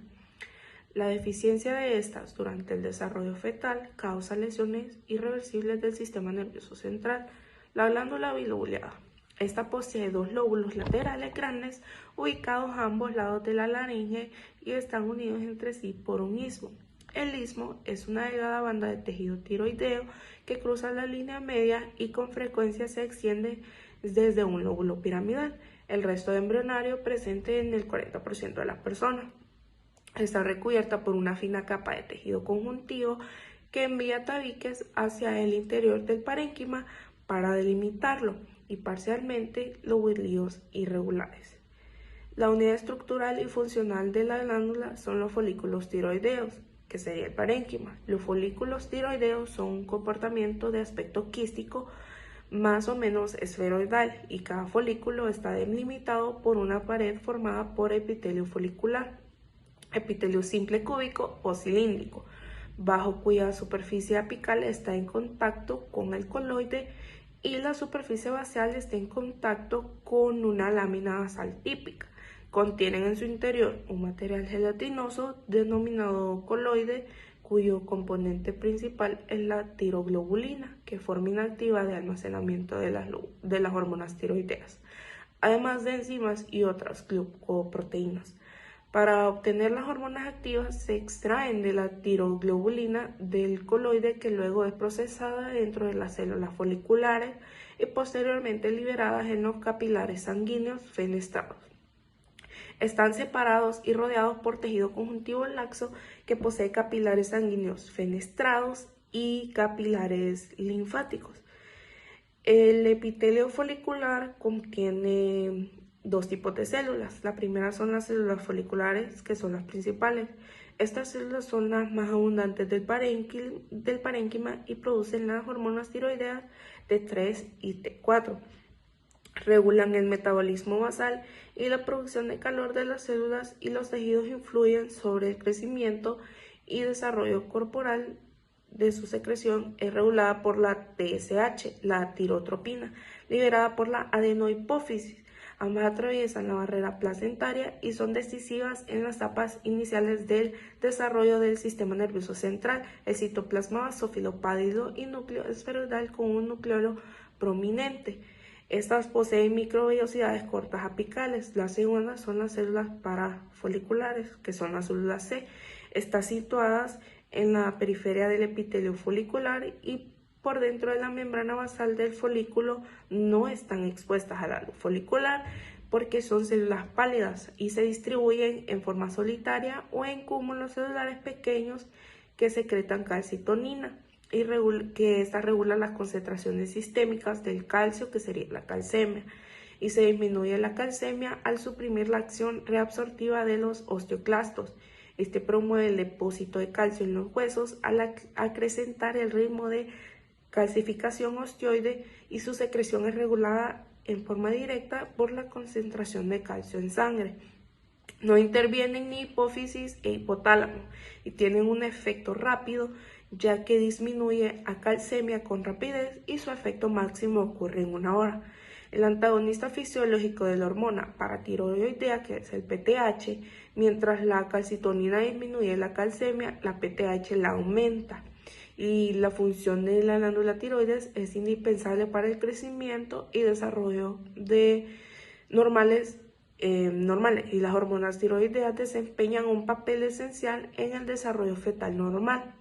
La deficiencia de estas durante el desarrollo fetal causa lesiones irreversibles del sistema nervioso central. La glándula bilobulada. Esta posee 2 lóbulos laterales grandes ubicados a ambos lados de la laringe y están unidos entre sí por un istmo. El istmo es una delgada banda de tejido tiroideo que cruza la línea media y con frecuencia se extiende desde un lóbulo piramidal. El resto de embrionario presente en el 40% de las personas. Está recubierta por una fina capa de tejido conjuntivo que envía tabiques hacia el interior del parénquima para delimitarlo y parcialmente lobulillos irregulares. La unidad estructural y funcional de la glándula son los folículos tiroideos, que sería el parénquima. Los folículos tiroideos son un comportamiento de aspecto quístico más o menos esferoidal y cada folículo está delimitado por una pared formada por epitelio folicular, epitelio simple cúbico o cilíndrico, bajo cuya superficie apical está en contacto con el coloide y la superficie basal está en contacto con una lámina basal típica. Contienen en su interior un material gelatinoso denominado coloide, cuyo componente principal es la tiroglobulina, que forma inactiva de almacenamiento de las hormonas tiroideas, además de enzimas y otras glucoproteínas. Para obtener las hormonas activas se extraen de la tiroglobulina del coloide, que luego es procesada dentro de las células foliculares y posteriormente liberadas en los capilares sanguíneos fenestrados. Están separados y rodeados por tejido conjuntivo laxo que posee capilares sanguíneos fenestrados y capilares linfáticos. El epitelio folicular contiene 2 tipos de células. La primera son las células foliculares, que son las principales. Estas células son las más abundantes del parénquima y producen las hormonas tiroideas T3 y T4. Regulan el metabolismo basal y la producción de calor de las células, y los tejidos influyen sobre el crecimiento y desarrollo corporal de su secreción. Es regulada por la TSH, la tirotropina, liberada por la adenohipófisis. Ambas atraviesan la barrera placentaria y son decisivas en las etapas iniciales del desarrollo del sistema nervioso central. El citoplasma basófilo pálido y núcleo esferoidal con un nucleolo prominente. Estas poseen microvellosidades cortas apicales. Las segundas son las células parafoliculares, que son las células C. Están situadas en la periferia del epitelio folicular y por dentro de la membrana basal del folículo. No están expuestas a la luz folicular porque son células pálidas y se distribuyen en forma solitaria o en cúmulos celulares pequeños que secretan calcitonina y que esta regula las concentraciones sistémicas del calcio, que sería la calcemia, y se disminuye la calcemia al suprimir la acción reabsortiva de los osteoclastos. Este promueve el depósito de calcio en los huesos al acrecentar el ritmo de calcificación osteoide, y su secreción es regulada en forma directa por la concentración de calcio en sangre. No intervienen ni hipófisis e hipotálamo y tienen un efecto rápido, ya que disminuye a calcemia con rapidez y su efecto máximo ocurre en 1 hora. El antagonista fisiológico de la hormona paratiroidea, que es el PTH, mientras la calcitonina disminuye la calcemia, la PTH la aumenta. Y la función de la glándula tiroides es indispensable para el crecimiento y desarrollo normales, y las hormonas tiroideas desempeñan un papel esencial en el desarrollo fetal normal.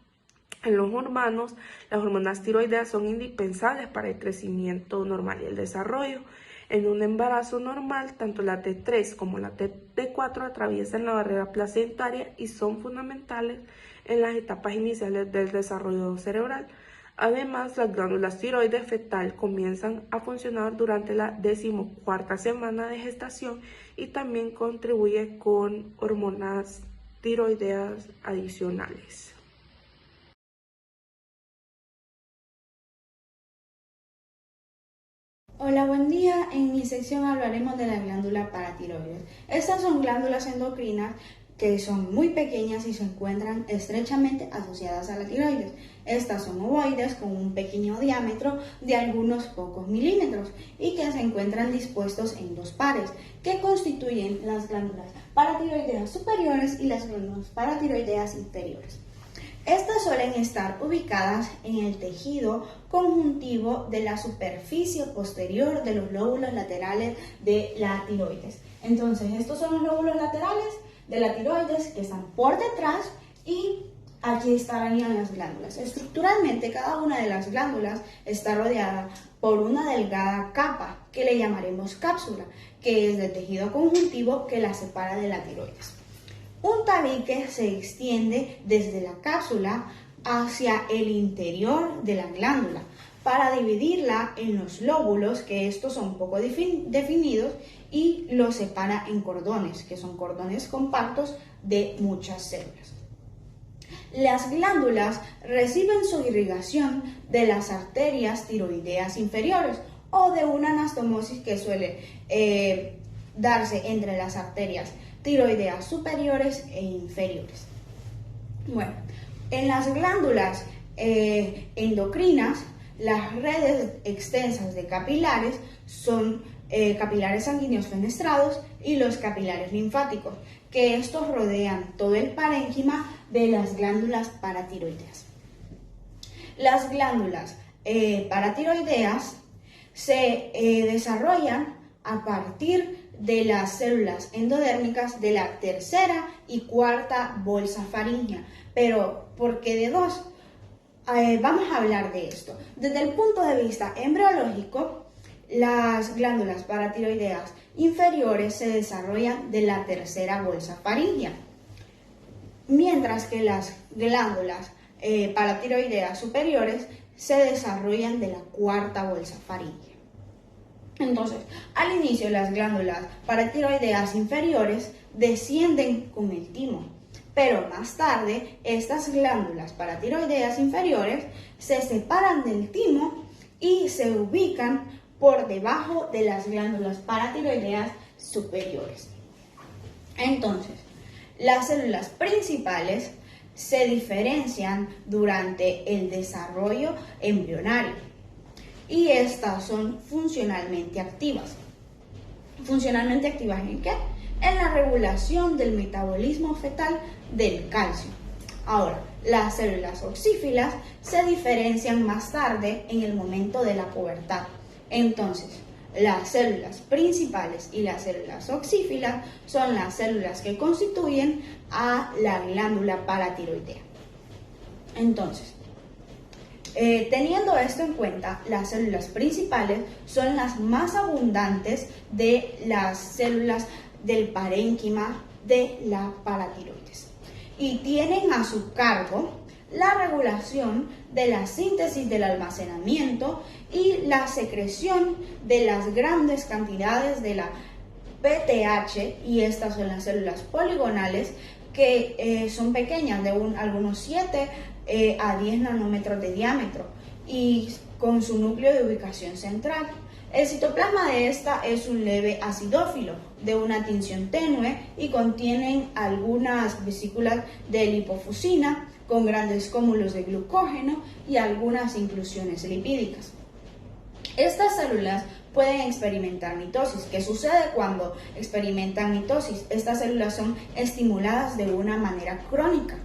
En los humanos, las hormonas tiroideas son indispensables para el crecimiento normal y el desarrollo. En un embarazo normal, tanto la T3 como la T4 atraviesan la barrera placentaria y son fundamentales en las etapas iniciales del desarrollo cerebral. Además, las glándulas tiroides fetal comienzan a funcionar durante la 14ª semana de gestación y también contribuye con hormonas tiroideas adicionales. Hola, buen día. En mi sección hablaremos de la glándula paratiroides. Estas son glándulas endocrinas que son muy pequeñas y se encuentran estrechamente asociadas a la tiroides. Estas son ovoides con un pequeño diámetro de algunos pocos milímetros y que se encuentran dispuestos en 2 pares, que constituyen las glándulas paratiroideas superiores y las glándulas paratiroideas inferiores. Estas suelen estar ubicadas en el tejido conjuntivo de la superficie posterior de los lóbulos laterales de la tiroides. Entonces, estos son los lóbulos laterales de la tiroides que están por detrás y aquí estarían las glándulas. Estructuralmente, cada una de las glándulas está rodeada por una delgada capa que le llamaremos cápsula, que es de tejido conjuntivo que la separa de la tiroides. Un tabique se extiende desde la cápsula hacia el interior de la glándula para dividirla en los lóbulos, que estos son poco definidos, y los separa en cordones, que son cordones compactos de muchas células. Las glándulas reciben su irrigación de las arterias tiroideas inferiores o de una anastomosis que suele darse entre las arterias tiroideas superiores e inferiores. Bueno, en las glándulas endocrinas, las redes extensas de capilares son capilares sanguíneos fenestrados y los capilares linfáticos, que estos rodean todo el parénquima de las glándulas paratiroideas. Las glándulas paratiroideas se desarrollan a partir de las células endodérmicas de la 3ª y 4ª bolsa faríngea. Pero, ¿por qué de 2? Vamos a hablar de esto. Desde el punto de vista embriológico, las glándulas paratiroideas inferiores se desarrollan de la 3ª bolsa faríngea, mientras que las glándulas paratiroideas superiores se desarrollan de la 4ª bolsa faríngea. Entonces, al inicio las glándulas paratiroideas inferiores descienden con el timo, pero más tarde estas glándulas paratiroideas inferiores se separan del timo y se ubican por debajo de las glándulas paratiroideas superiores. Entonces, las células principales se diferencian durante el desarrollo embrionario y estas son funcionalmente activas. ¿Funcionalmente activas en qué? En la regulación del metabolismo fetal del calcio. Ahora, las células oxífilas se diferencian más tarde en el momento de la pubertad. Entonces, Las células principales y las células oxífilas son las células que constituyen a la glándula paratiroidea. Entonces, teniendo esto en cuenta, las células principales son las más abundantes de las células del parénquima de la paratiroides y tienen a su cargo la regulación de la síntesis del almacenamiento y la secreción de las grandes cantidades de la PTH, y estas son las células poligonales que son pequeñas, de algunos 7 a 10 nanómetros de diámetro y con su núcleo de ubicación central. El citoplasma de esta es un leve acidófilo de una tinción tenue y contienen algunas vesículas de lipofusina con grandes cúmulos de glucógeno y algunas inclusiones lipídicas. Estas células pueden experimentar mitosis. ¿Qué sucede cuando experimentan mitosis? Estas células son estimuladas de una manera crónica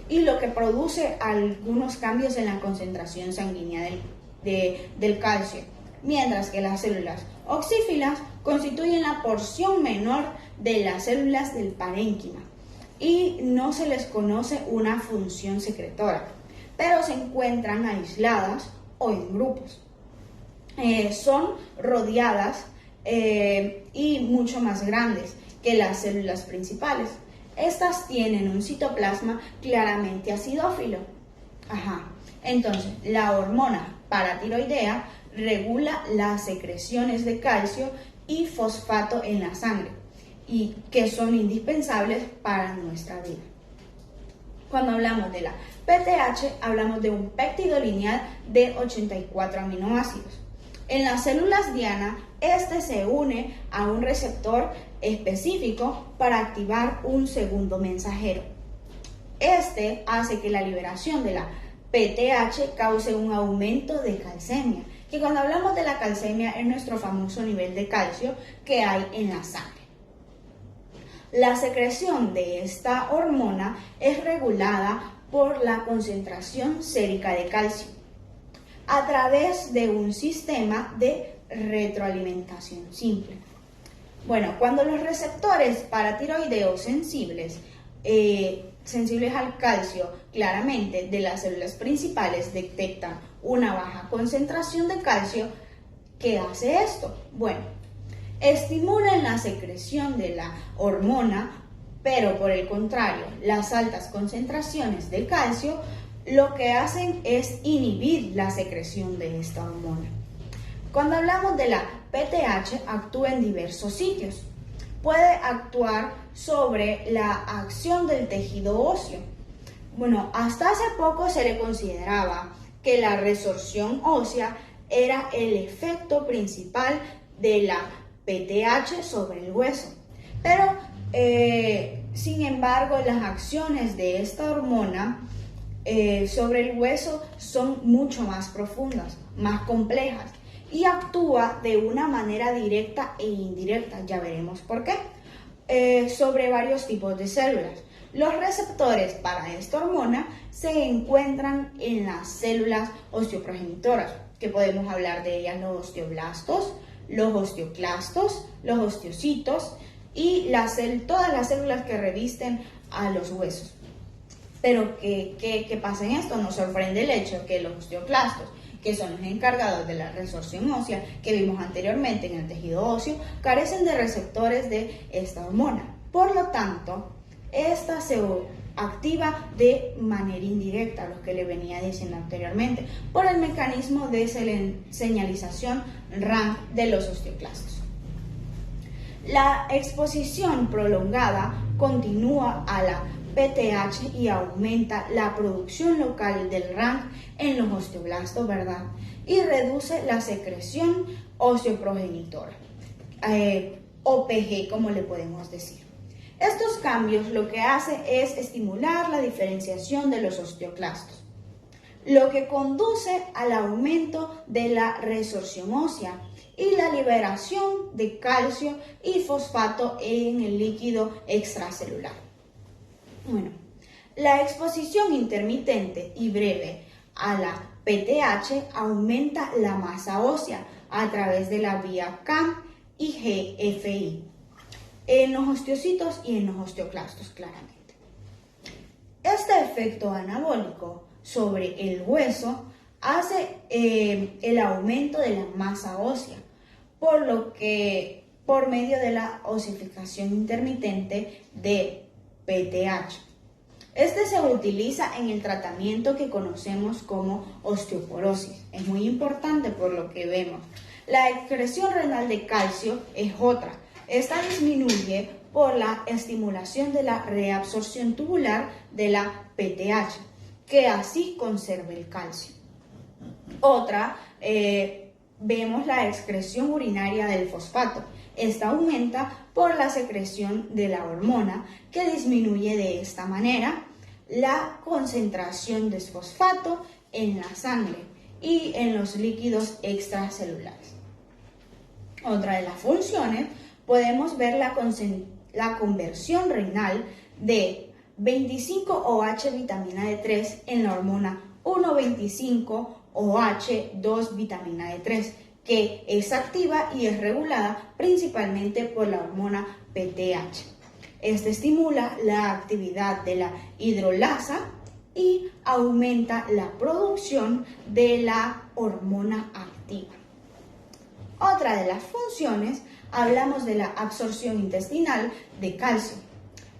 y lo que produce algunos cambios en la concentración sanguínea del calcio, mientras que las células oxífilas constituyen la porción menor de las células del parénquima y no se les conoce una función secretora, pero se encuentran aisladas o en grupos. Son rodeadas y mucho más grandes que las células principales. Estas tienen un citoplasma claramente acidófilo. Entonces, la hormona paratiroidea regula las secreciones de calcio y fosfato en la sangre, y que son indispensables para nuestra vida. Cuando hablamos de la PTH, hablamos de un péptido lineal de 84 aminoácidos. En las células diana, este se une a un receptor específico para activar un segundo mensajero. Este hace que la liberación de la PTH cause un aumento de calcemia, que cuando hablamos de la calcemia es nuestro famoso nivel de calcio que hay en la sangre. La secreción de esta hormona es regulada por la concentración sérica de calcio a través de un sistema de retroalimentación simple. Bueno, cuando los receptores paratiroideos sensibles al calcio claramente de las células principales detectan una baja concentración de calcio, ¿qué hace esto? Bueno, estimulan la secreción de la hormona, pero por el contrario, las altas concentraciones de calcio lo que hacen es inhibir la secreción de esta hormona. Cuando hablamos de la PTH, actúa en diversos sitios. Puede actuar sobre la acción del tejido óseo. Bueno, hasta hace poco se le consideraba que la resorción ósea era el efecto principal de la PTH sobre el hueso. Pero, sin embargo, las acciones de esta hormona sobre el hueso son mucho más profundas, más complejas, y actúa de una manera directa e indirecta, ya veremos por qué, sobre varios tipos de células. Los receptores para esta hormona se encuentran en las células osteoprogenitoras, que podemos hablar de ellas: los osteoblastos, los osteoclastos, los osteocitos y todas las células que revisten a los huesos. Pero ¿qué pasa en esto? Nos sorprende el hecho que los osteoclastos, que son los encargados de la resorción ósea que vimos anteriormente en el tejido óseo, carecen de receptores de esta hormona. Por lo tanto, esta se activa de manera indirecta, lo que le venía diciendo anteriormente, por el mecanismo de señalización RAM de los osteoclastos. La exposición prolongada continúa a la PTH y aumenta la producción local del RAM en los osteoblastos, ¿verdad? Y reduce la secreción osteoprogenitora, OPG, como le podemos decir. Estos cambios lo que hace es estimular la diferenciación de los osteoclastos, lo que conduce al aumento de la resorción ósea y la liberación de calcio y fosfato en el líquido extracelular. Bueno, la exposición intermitente y breve a la PTH aumenta la masa ósea a través de la vía CAM y GFI en los osteocitos y en los osteoclastos claramente. Este efecto anabólico sobre el hueso hace el aumento de la masa ósea, por medio de la osificación intermitente de PTH. Este se utiliza en el tratamiento que conocemos como osteoporosis. Es muy importante por lo que vemos. La excreción renal de calcio es otra. Esta disminuye por la estimulación de la reabsorción tubular de la PTH, que así conserva el calcio. Otra, vemos la excreción urinaria del fosfato. Esta aumenta por la secreción de la hormona, que disminuye de esta manera la concentración de fosfato en la sangre y en los líquidos extracelulares. Otra de las funciones, podemos ver la conversión renal de 25-OH vitamina D3 en la hormona 1,25-OH2 vitamina D3, que es activa y es regulada principalmente por la hormona PTH. Este estimula la actividad de la hidrolasa y aumenta la producción de la hormona activa. Otra de las funciones, hablamos de la absorción intestinal de calcio.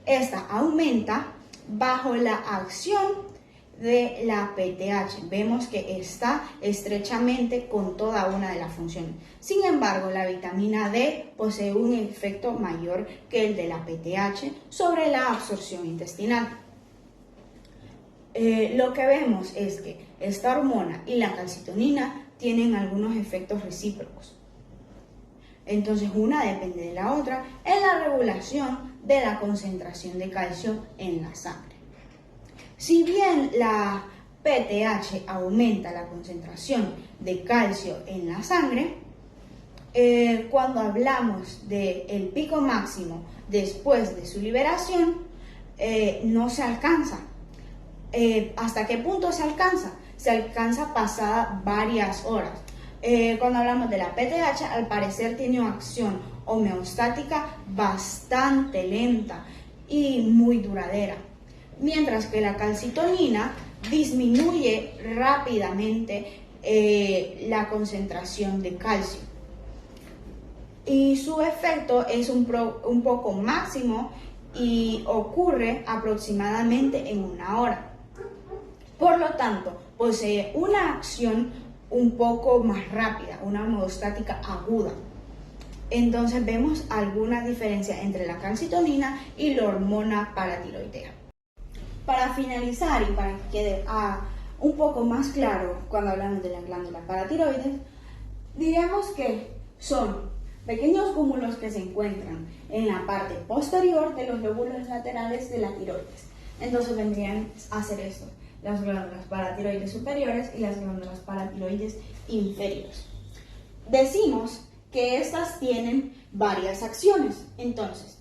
Esta aumenta bajo la acción de la PTH. Vemos que está estrechamente con toda una de las funciones. Sin embargo, la vitamina D posee un efecto mayor que el de la PTH sobre la absorción intestinal. Lo que vemos es que esta hormona y la calcitonina tienen algunos efectos recíprocos. Entonces, una depende de la otra en la regulación de la concentración de calcio en la sangre. Si bien la PTH aumenta la concentración de calcio en la sangre, cuando hablamos del pico máximo después de su liberación, no se alcanza. ¿Hasta qué punto se alcanza? Se alcanza pasada varias horas. Cuando hablamos de la PTH, al parecer tiene una acción homeostática bastante lenta y muy duradera, mientras que la calcitonina disminuye rápidamente la concentración de calcio y su efecto es un poco máximo y ocurre aproximadamente en 1 hora. Por lo tanto, posee una acción un poco más rápida, una homeostática aguda. Entonces vemos alguna diferencia entre la calcitonina y la hormona paratiroidea. Para finalizar y para que quede un poco más claro cuando hablamos de la glándula paratiroides, diremos que son pequeños cúmulos que se encuentran en la parte posterior de los lóbulos laterales de la tiroides. Entonces vendrían a ser esto: las glándulas paratiroides superiores y las glándulas paratiroides inferiores. Decimos que estas tienen varias acciones. Entonces,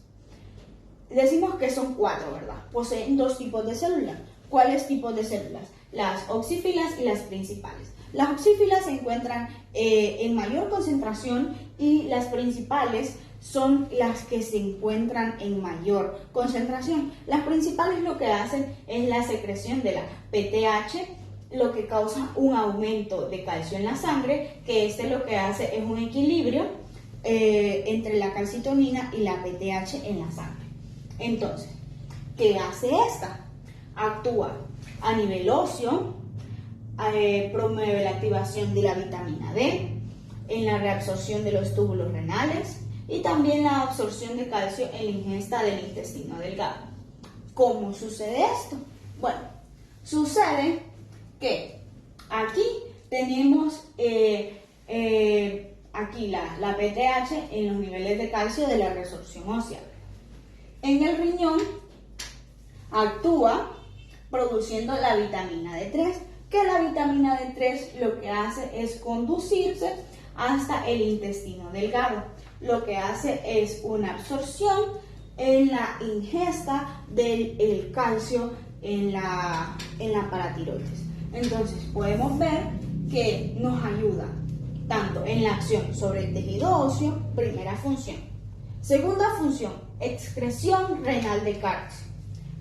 decimos que son 4, ¿verdad? Poseen 2 tipos de células. ¿Cuáles tipos de células? Las oxífilas y las principales. Las oxífilas se encuentran en mayor concentración y las principales son las que se encuentran en mayor concentración. Las principales lo que hacen es la secreción de la PTH, lo que causa un aumento de calcio en la sangre, que lo que hace es un equilibrio entre la calcitonina y la PTH en la sangre. Entonces, ¿qué hace esta? Actúa a nivel óseo, promueve la activación de la vitamina D, en la reabsorción de los túbulos renales y también la absorción de calcio en la ingesta del intestino delgado. ¿Cómo sucede esto? Bueno, sucede que aquí tenemos aquí la PTH en los niveles de calcio de la resorción ósea. En el riñón actúa produciendo la vitamina D3, que la vitamina D3 lo que hace es conducirse hasta el intestino delgado. Lo que hace es una absorción en la ingesta del calcio en la paratiroides. Entonces podemos ver que nos ayuda tanto en la acción sobre el tejido óseo, primera función. Segunda función, excreción renal de calcio.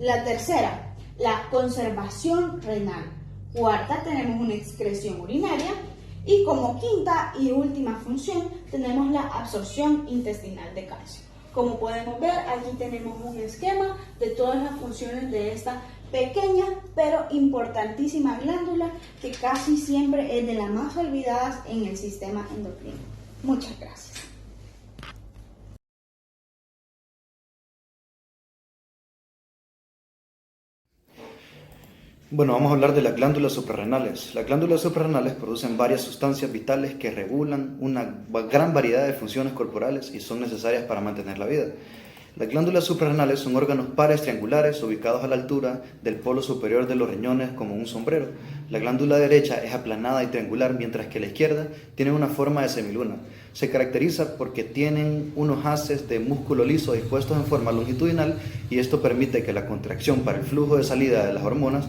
La tercera, la conservación renal. Cuarta, tenemos una excreción urinaria. Y como quinta y última función, tenemos la absorción intestinal de calcio. Como podemos ver, aquí tenemos un esquema de todas las funciones de esta pequeña pero importantísima glándula que casi siempre es de las más olvidadas en el sistema endocrino. Muchas gracias. Bueno, vamos a hablar de las glándulas suprarrenales. Las glándulas suprarrenales producen varias sustancias vitales que regulan una gran variedad de funciones corporales y son necesarias para mantener la vida. Las glándulas suprarrenales son órganos pares triangulares ubicados a la altura del polo superior de los riñones como un sombrero. La glándula derecha es aplanada y triangular, mientras que la izquierda tiene una forma de semiluna. Se caracteriza porque tienen unos haces de músculo liso dispuestos en forma longitudinal y esto permite que la contracción para el flujo de salida de las hormonas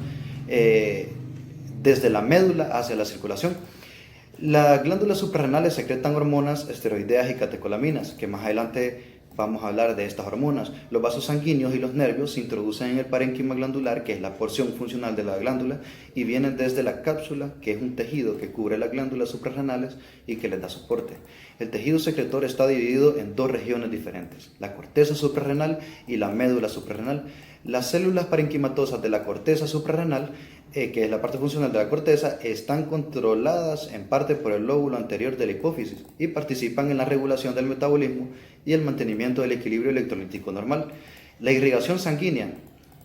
desde la médula hacia la circulación. Las glándulas suprarrenales secretan hormonas esteroideas y catecolaminas, que más adelante vamos a hablar de estas hormonas. Los vasos sanguíneos y los nervios se introducen en el parénquima glandular, que es la porción funcional de la glándula, y vienen desde la cápsula, que es un tejido que cubre las glándulas suprarrenales y que les da soporte. El tejido secretor está dividido en dos regiones diferentes, la corteza suprarrenal y la médula suprarrenal. Las células parenquimatosas de la corteza suprarrenal, que es la parte funcional de la corteza, están controladas en parte por el lóbulo anterior de la hipófisis y participan en la regulación del metabolismo y el mantenimiento del equilibrio electrolítico normal. La irrigación sanguínea,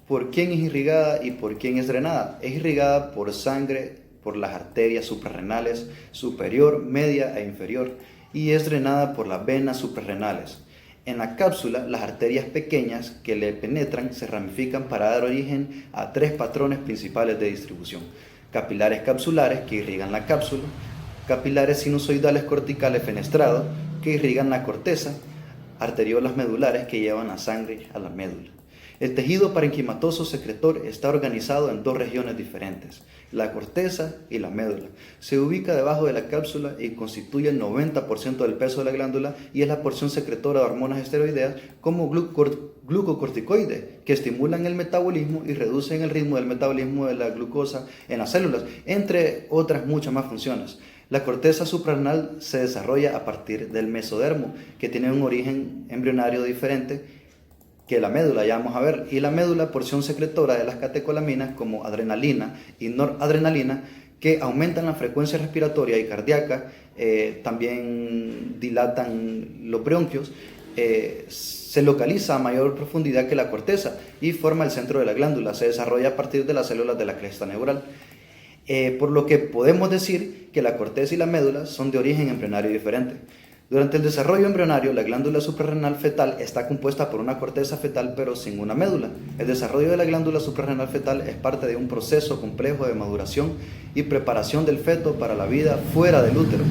¿por quién es irrigada y por quién es drenada? Es irrigada por sangre, por las arterias suprarrenales superior, media e inferior, y es drenada por las venas suprarrenales. En la cápsula, las arterias pequeñas que le penetran se ramifican para dar origen a tres patrones principales de distribución: capilares capsulares, que irrigan la cápsula; capilares sinusoidales corticales fenestrados, que irrigan la corteza; arteriolas medulares, que llevan la sangre a la médula. El tejido parenquimatoso secretor está organizado en dos regiones diferentes, la corteza y la médula. Se ubica debajo de la cápsula y constituye el 90% del peso de la glándula y es la porción secretora de hormonas esteroideas como glucocorticoides, que estimulan el metabolismo y reducen el ritmo del metabolismo de la glucosa en las células, entre otras muchas más funciones. La corteza suprarrenal se desarrolla a partir del mesodermo, que tiene un origen embrionario diferente que la médula, ya vamos a ver, y la médula, porción secretora de las catecolaminas como adrenalina y noradrenalina, que aumentan la frecuencia respiratoria y cardíaca, también dilatan los bronquios, se localiza a mayor profundidad que la corteza y forma el centro de la glándula. Se desarrolla a partir de las células de la cresta neural. Por lo que podemos decir que la corteza y la médula son de origen embrionario diferente. Durante el desarrollo embrionario, la glándula suprarrenal fetal está compuesta por una corteza fetal pero sin una médula. El desarrollo de la glándula suprarrenal fetal es parte de un proceso complejo de maduración y preparación del feto para la vida fuera del útero.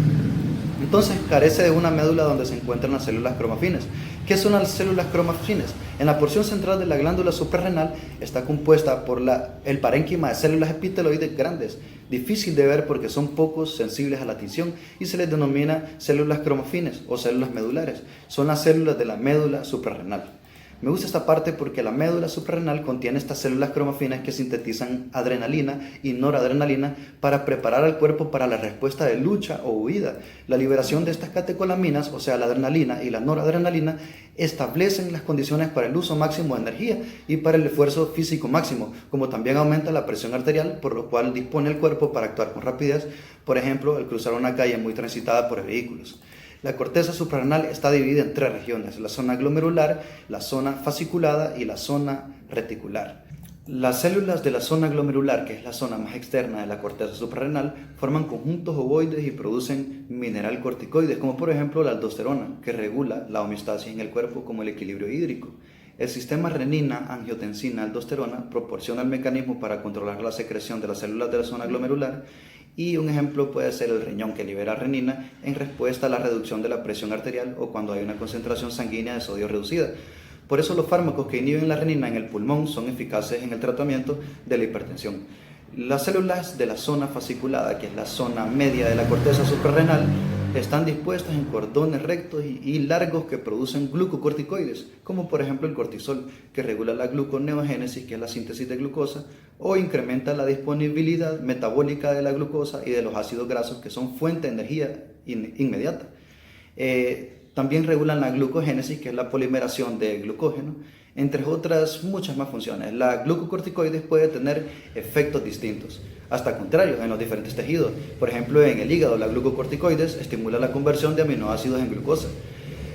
Entonces carece de una médula donde se encuentran las células cromafines. ¿Qué son las células cromafines? En la porción central de la glándula suprarrenal está compuesta por el parénquima de células epiteloides grandes, difícil de ver porque son poco sensibles a la tinción y se les denomina células cromafines o células medulares. Son las células de la médula suprarrenal. Me gusta esta parte porque la médula suprarrenal contiene estas células cromafines que sintetizan adrenalina y noradrenalina para preparar al cuerpo para la respuesta de lucha o huida. La liberación de estas catecolaminas, o sea, la adrenalina y la noradrenalina, establecen las condiciones para el uso máximo de energía y para el esfuerzo físico máximo, como también aumenta la presión arterial, por lo cual dispone el cuerpo para actuar con rapidez, por ejemplo, al cruzar una calle muy transitada por vehículos. La corteza suprarrenal está dividida en tres regiones: la zona glomerular, la zona fasciculada y la zona reticular. Las células de la zona glomerular, que es la zona más externa de la corteza suprarrenal, forman conjuntos ovoides y producen mineralcorticoides, como por ejemplo la aldosterona, que regula la homeostasis en el cuerpo como el equilibrio hídrico. El sistema renina-angiotensina-aldosterona proporciona el mecanismo para controlar la secreción de las células de la zona glomerular. Y un ejemplo puede ser el riñón, que libera renina en respuesta a la reducción de la presión arterial o cuando hay una concentración sanguínea de sodio reducida. Por eso los fármacos que inhiben la renina en el pulmón son eficaces en el tratamiento de la hipertensión. Las células de la zona fasciculada, que es la zona media de la corteza suprarrenal, están dispuestas en cordones rectos y largos que producen glucocorticoides, como por ejemplo el cortisol, que regula la gluconeogénesis, que es la síntesis de glucosa, o incrementa la disponibilidad metabólica de la glucosa y de los ácidos grasos, que son fuente de energía inmediata. También regulan la glucogénesis, que es la polimeración de glucógeno, entre otras muchas más funciones. La glucocorticoides puede tener efectos distintos, hasta contrarios en los diferentes tejidos. Por ejemplo, en el hígado, la glucocorticoides estimula la conversión de aminoácidos en glucosa.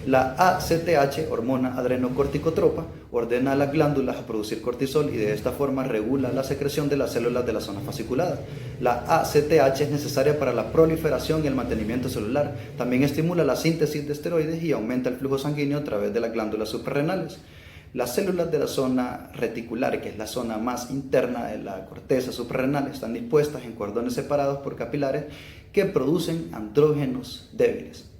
La ACTH, hormona adrenocorticotropa, ordena a las glándulas a producir cortisol y de esta forma regula la secreción de las células de la zona fasciculada. La ACTH es necesaria para la proliferación y el mantenimiento celular. También estimula la síntesis de esteroides y aumenta el flujo sanguíneo a través de las glándulas suprarrenales. Las células de la zona reticular, que es la zona más interna de la corteza suprarrenal, están dispuestas en cordones separados por capilares que producen andrógenos débiles.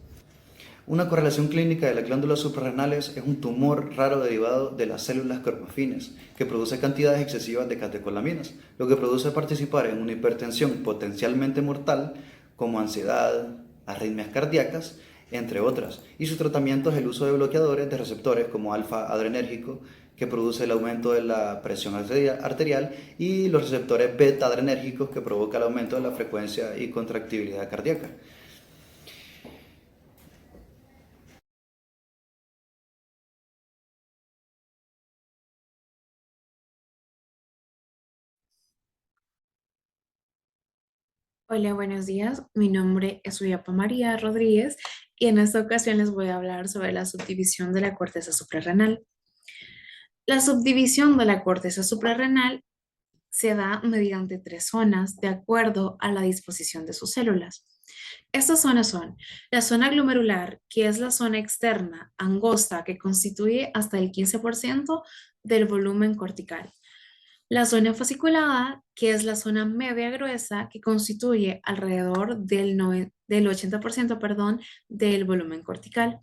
Una correlación clínica de las glándulas suprarrenales es un tumor raro derivado de las células cromafines, que produce cantidades excesivas de catecolaminas, lo que produce participar en una hipertensión potencialmente mortal, como ansiedad, arritmias cardíacas, entre otras. Y su tratamiento es el uso de bloqueadores de receptores como alfa-adrenérgico, que produce el aumento de la presión arterial, y los receptores beta-adrenérgicos, que provoca el aumento de la frecuencia y contractibilidad cardíaca. Hola, buenos días. Mi nombre es Uyapa María Rodríguez y en esta ocasión les voy a hablar sobre la subdivisión de la corteza suprarrenal. La subdivisión de la corteza suprarrenal se da mediante 3 zonas de acuerdo a la disposición de sus células. Estas zonas son la zona glomerular, que es la zona externa, angosta, que constituye hasta el 15% del volumen cortical. La zona fasciculada, que es la zona media gruesa, que constituye alrededor del 80%, del volumen cortical.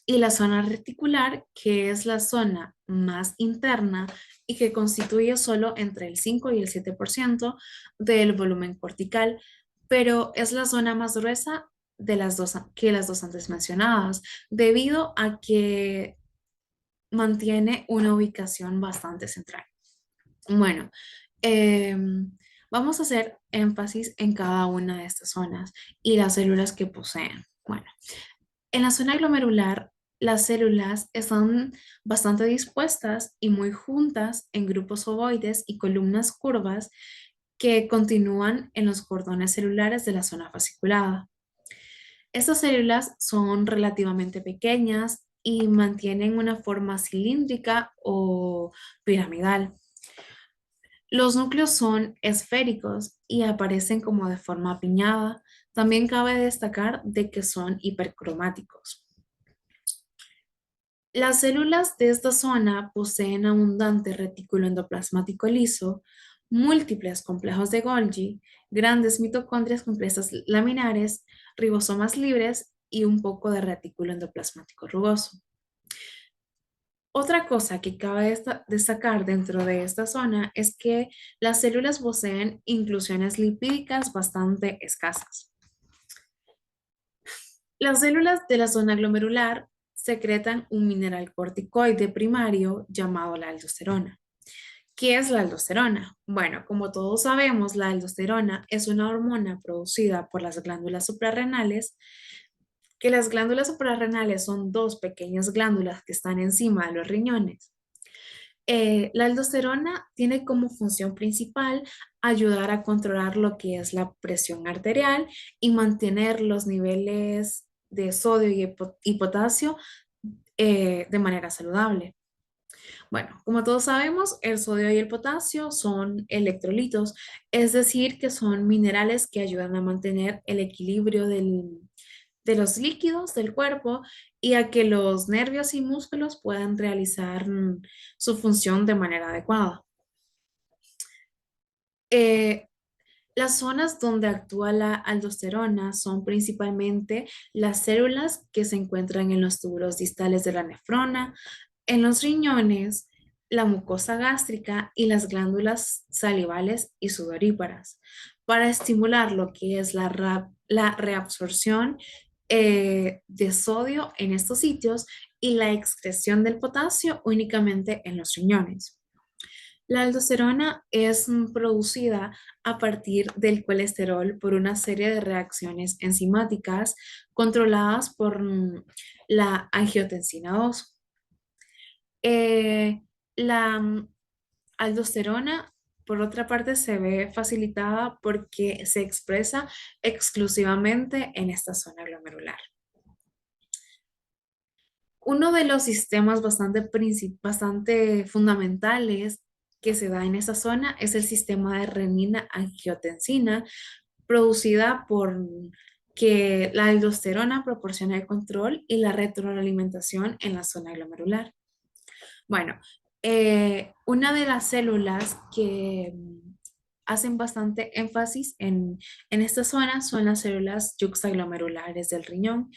Y la zona reticular, que es la zona más interna y que constituye solo entre el 5 y el 7% del volumen cortical, pero es la zona más gruesa de las dos antes mencionadas, debido a que mantiene una ubicación bastante central. Bueno, vamos a hacer énfasis en cada una de estas zonas y las células que poseen. Bueno, en la zona glomerular, las células están bastante dispuestas y muy juntas en grupos ovoides y columnas curvas que continúan en los cordones celulares de la zona fasciculada. Estas células son relativamente pequeñas y mantienen una forma cilíndrica o piramidal. Los núcleos son esféricos y aparecen como de forma apiñada. También cabe destacar de que son hipercromáticos. Las células de esta zona poseen abundante retículo endoplasmático liso, múltiples complejos de Golgi, grandes mitocondrias con crestas laminares, ribosomas libres y un poco de retículo endoplasmático rugoso. Otra cosa que cabe destacar dentro de esta zona es que las células poseen inclusiones lipídicas bastante escasas. Las células de la zona glomerular secretan un mineral corticoide primario llamado la aldosterona. ¿Qué es la aldosterona? Bueno, como todos sabemos, la aldosterona es una hormona producida por las glándulas suprarrenales, que las glándulas suprarrenales son 2 pequeñas glándulas que están encima de los riñones. La aldosterona tiene como función principal ayudar a controlar lo que es la presión arterial y mantener los niveles de sodio y potasio de manera saludable. Bueno, como todos sabemos, el sodio y el potasio son electrolitos, es decir, que son minerales que ayudan a mantener el equilibrio de los líquidos del cuerpo y a que los nervios y músculos puedan realizar su función de manera adecuada. Las zonas donde actúa la aldosterona son principalmente las células que se encuentran en los túbulos distales de la nefrona, en los riñones, la mucosa gástrica y las glándulas salivales y sudoríparas para estimular lo que es la reabsorción de sodio en estos sitios y la excreción del potasio únicamente en los riñones. La aldosterona es producida a partir del colesterol por una serie de reacciones enzimáticas controladas por la angiotensina 2. La aldosterona, por otra parte, se ve facilitada porque se expresa exclusivamente en esta zona glomerular. Uno de los sistemas bastante fundamentales que se da en esa zona es el sistema de renina-angiotensina, producida por que la aldosterona proporciona el control y la retroalimentación en la zona glomerular. Bueno, una de las células que hacen bastante énfasis en esta zona son las células yuxtaglomerulares del riñón,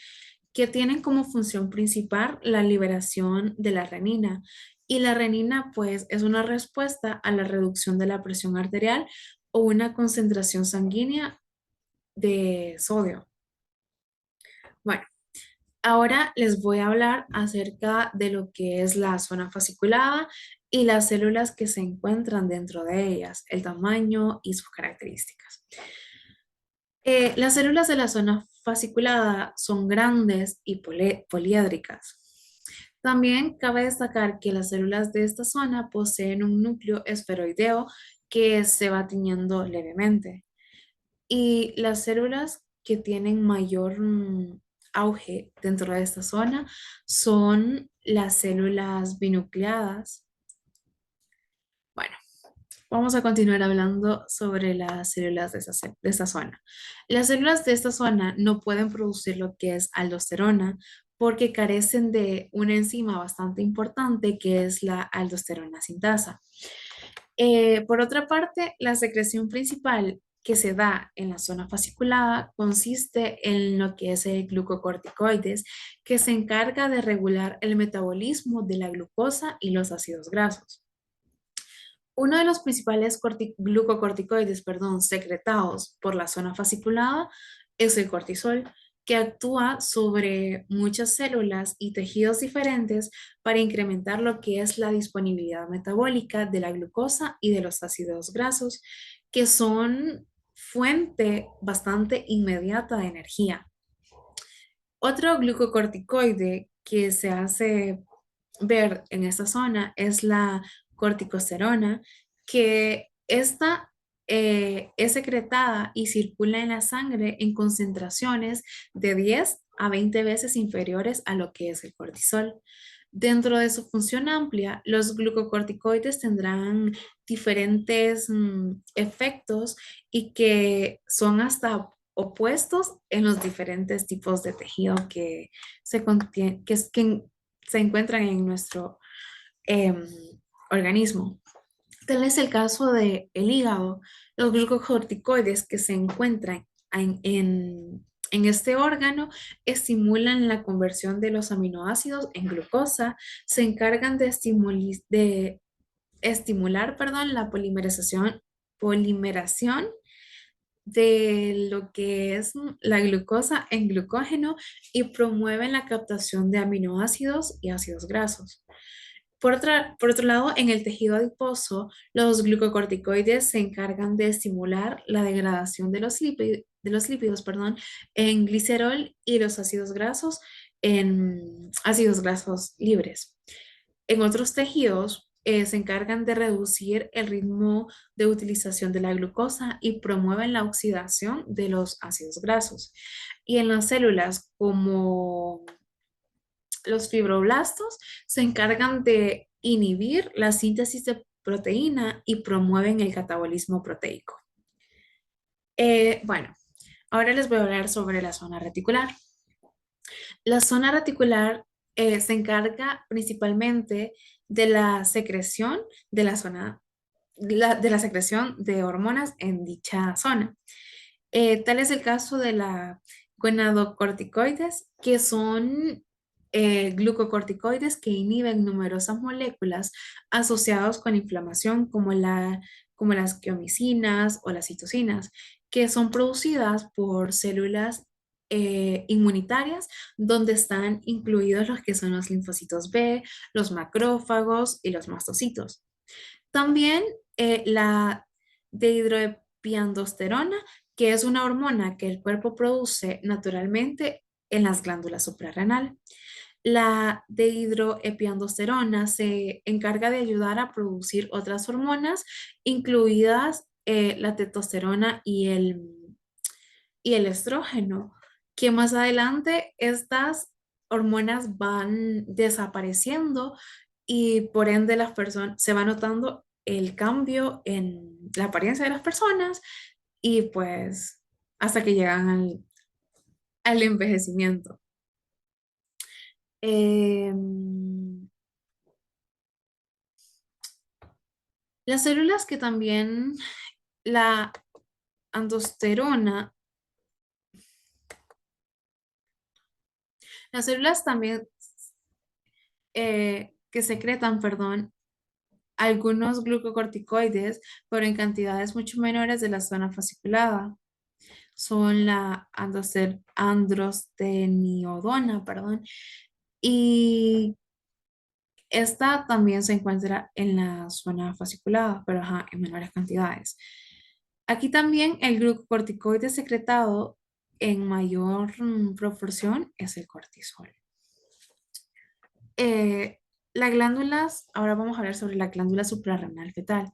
que tienen como función principal la liberación de la renina. Y la renina, pues, es una respuesta a la reducción de la presión arterial o una concentración sanguínea de sodio. Bueno, ahora les voy a hablar acerca de lo que es la zona fasciculada y las células que se encuentran dentro de ellas, el tamaño y sus características. Las células de la zona fasciculada son grandes y poliédricas. También cabe destacar que las células de esta zona poseen un núcleo esferoideo que se va tiñendo levemente. Y las células que tienen mayor auge dentro de esta zona son las células binucleadas. Bueno, vamos a continuar hablando sobre las células de esta zona. Las células de esta zona no pueden producir lo que es aldosterona porque carecen de una enzima bastante importante que es la aldosterona sintasa. Por otra parte, la secreción principal que se da en la zona fasciculada consiste en lo que es el glucocorticoides, que se encarga de regular el metabolismo de la glucosa y los ácidos grasos. Uno de los principales glucocorticoides, secretados por la zona fasciculada es el cortisol, que actúa sobre muchas células y tejidos diferentes para incrementar lo que es la disponibilidad metabólica de la glucosa y de los ácidos grasos, que son fuente bastante inmediata de energía. Otro glucocorticoide que se hace ver en esta zona es la corticosterona, que esta es secretada y circula en la sangre en concentraciones de 10 a 20 veces inferiores a lo que es el cortisol. Dentro de su función amplia, los glucocorticoides tendrán diferentes efectos y que son hasta opuestos en los diferentes tipos de tejido que se encuentran en nuestro organismo. Tal es el caso del hígado. Los glucocorticoides que se encuentran en este órgano estimulan la conversión de los aminoácidos en glucosa, se encargan de estimular la polimeración de lo que es la glucosa en glucógeno y promueven la captación de aminoácidos y ácidos grasos. Por otro lado, en el tejido adiposo, los glucocorticoides se encargan de estimular la degradación de los lípidos en glicerol y los ácidos grasos en ácidos grasos libres. En otros tejidos, se encargan de reducir el ritmo de utilización de la glucosa y promueven la oxidación de los ácidos grasos. Y en las células como los fibroblastos se encargan de inhibir la síntesis de proteína y promueven el catabolismo proteico. Bueno, ahora les voy a hablar sobre la zona reticular. La zona reticular se encarga principalmente de la secreción de la secreción de hormonas en dicha zona. Tal es el caso de la gonadocorticoides, que son glucocorticoides que inhiben numerosas moléculas asociadas con inflamación como las quiomicinas o las citocinas, que son producidas por células inmunitarias, donde están incluidos los que son los linfocitos B, los macrófagos y los mastocitos. También la dehidroepiandrosterona, que es una hormona que el cuerpo produce naturalmente en las glándulas suprarrenal. La dehidroepiandrosterona se encarga de ayudar a producir otras hormonas, incluidas la testosterona y el estrógeno, que más adelante estas hormonas van desapareciendo y por ende las personas se va notando el cambio en la apariencia de las personas y pues hasta que llegan al envejecimiento. Las células que también la aldosterona, las células también que secretan, perdón, algunos glucocorticoides, pero en cantidades mucho menores de la zona fasciculada. Son la androsteniodona, perdón, y esta también se encuentra en la zona fasciculada, pero en menores cantidades. Aquí también el glucocorticoide secretado en mayor proporción es el cortisol. Ahora vamos a hablar sobre la glándula suprarrenal fetal.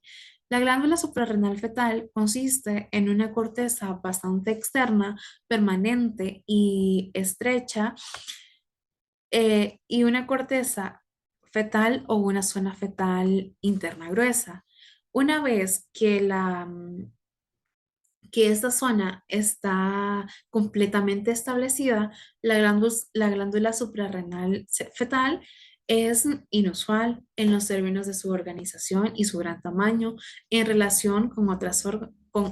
La glándula suprarrenal fetal consiste en una corteza bastante externa, permanente y estrecha, y una corteza fetal o una zona fetal interna gruesa. Una vez que que esta zona está completamente establecida, la glándula suprarrenal fetal es inusual en los términos de su organización y su gran tamaño en relación con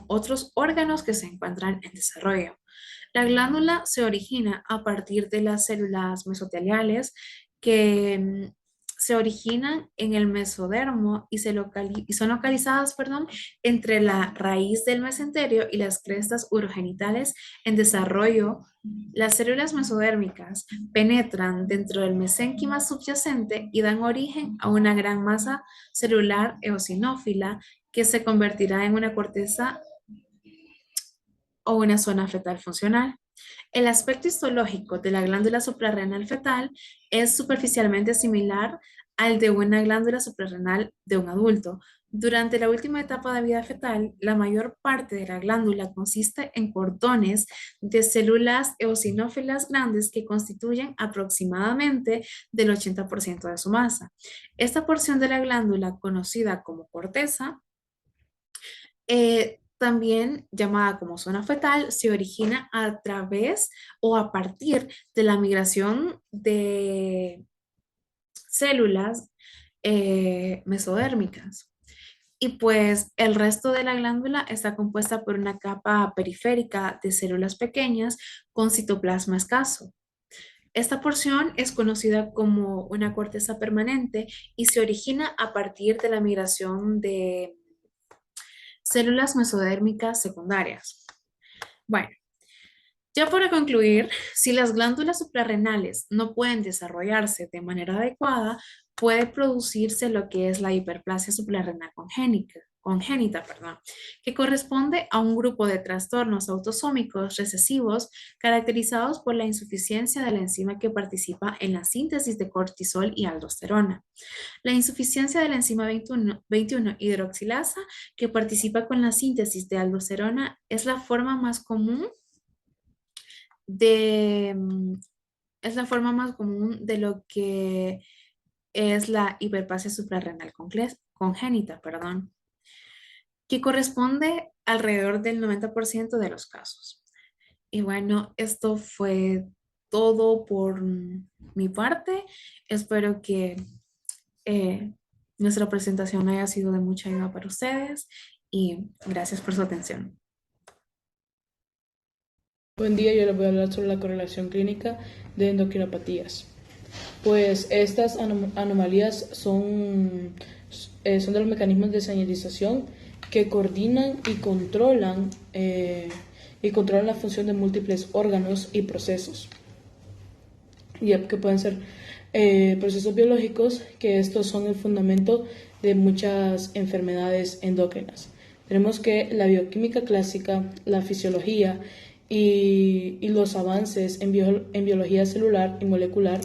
otros órganos que se encuentran en desarrollo. La glándula se origina a partir de las células mesoteliales que se originan en el mesodermo y son localizadas, entre la raíz del mesenterio y las crestas urogenitales en desarrollo. Las células mesodérmicas penetran dentro del mesénquima subyacente y dan origen a una gran masa celular eosinófila que se convertirá en una corteza o una zona fetal funcional. El aspecto histológico de la glándula suprarrenal fetal es superficialmente similar al de una glándula suprarrenal de un adulto. Durante la última etapa de vida fetal, la mayor parte de la glándula consiste en cordones de células eosinófilas grandes que constituyen aproximadamente del 80% de su masa. Esta porción de la glándula, conocida como corteza, también llamada como zona fetal, se origina a través o a partir de la migración de células mesodérmicas. Y pues el resto de la glándula está compuesta por una capa periférica de células pequeñas con citoplasma escaso. Esta porción es conocida como una corteza permanente y se origina a partir de la migración de células mesodérmicas secundarias. Bueno, ya para concluir, si las glándulas suprarrenales no pueden desarrollarse de manera adecuada, puede producirse lo que es la hiperplasia suprarrenal congénita, que corresponde a un grupo de trastornos autosómicos recesivos caracterizados por la insuficiencia de la enzima que participa en la síntesis de cortisol y aldosterona. La insuficiencia de la enzima 21 hidroxilasa que participa con la síntesis de aldosterona es la forma más común de lo que es la hiperplasia suprarrenal congénita, que corresponde alrededor del 90% de los casos. Y bueno, esto fue todo por mi parte. Espero que nuestra presentación haya sido de mucha ayuda para ustedes y gracias por su atención. Buen día, yo les voy a hablar sobre la correlación clínica de endocrinopatías. Pues estas anomalías son de los mecanismos de señalización que coordinan y controlan la función de múltiples órganos y procesos, que pueden ser procesos biológicos, que estos son el fundamento de muchas enfermedades endócrinas. Tenemos que la bioquímica clásica, la fisiología y los avances en biología celular y molecular,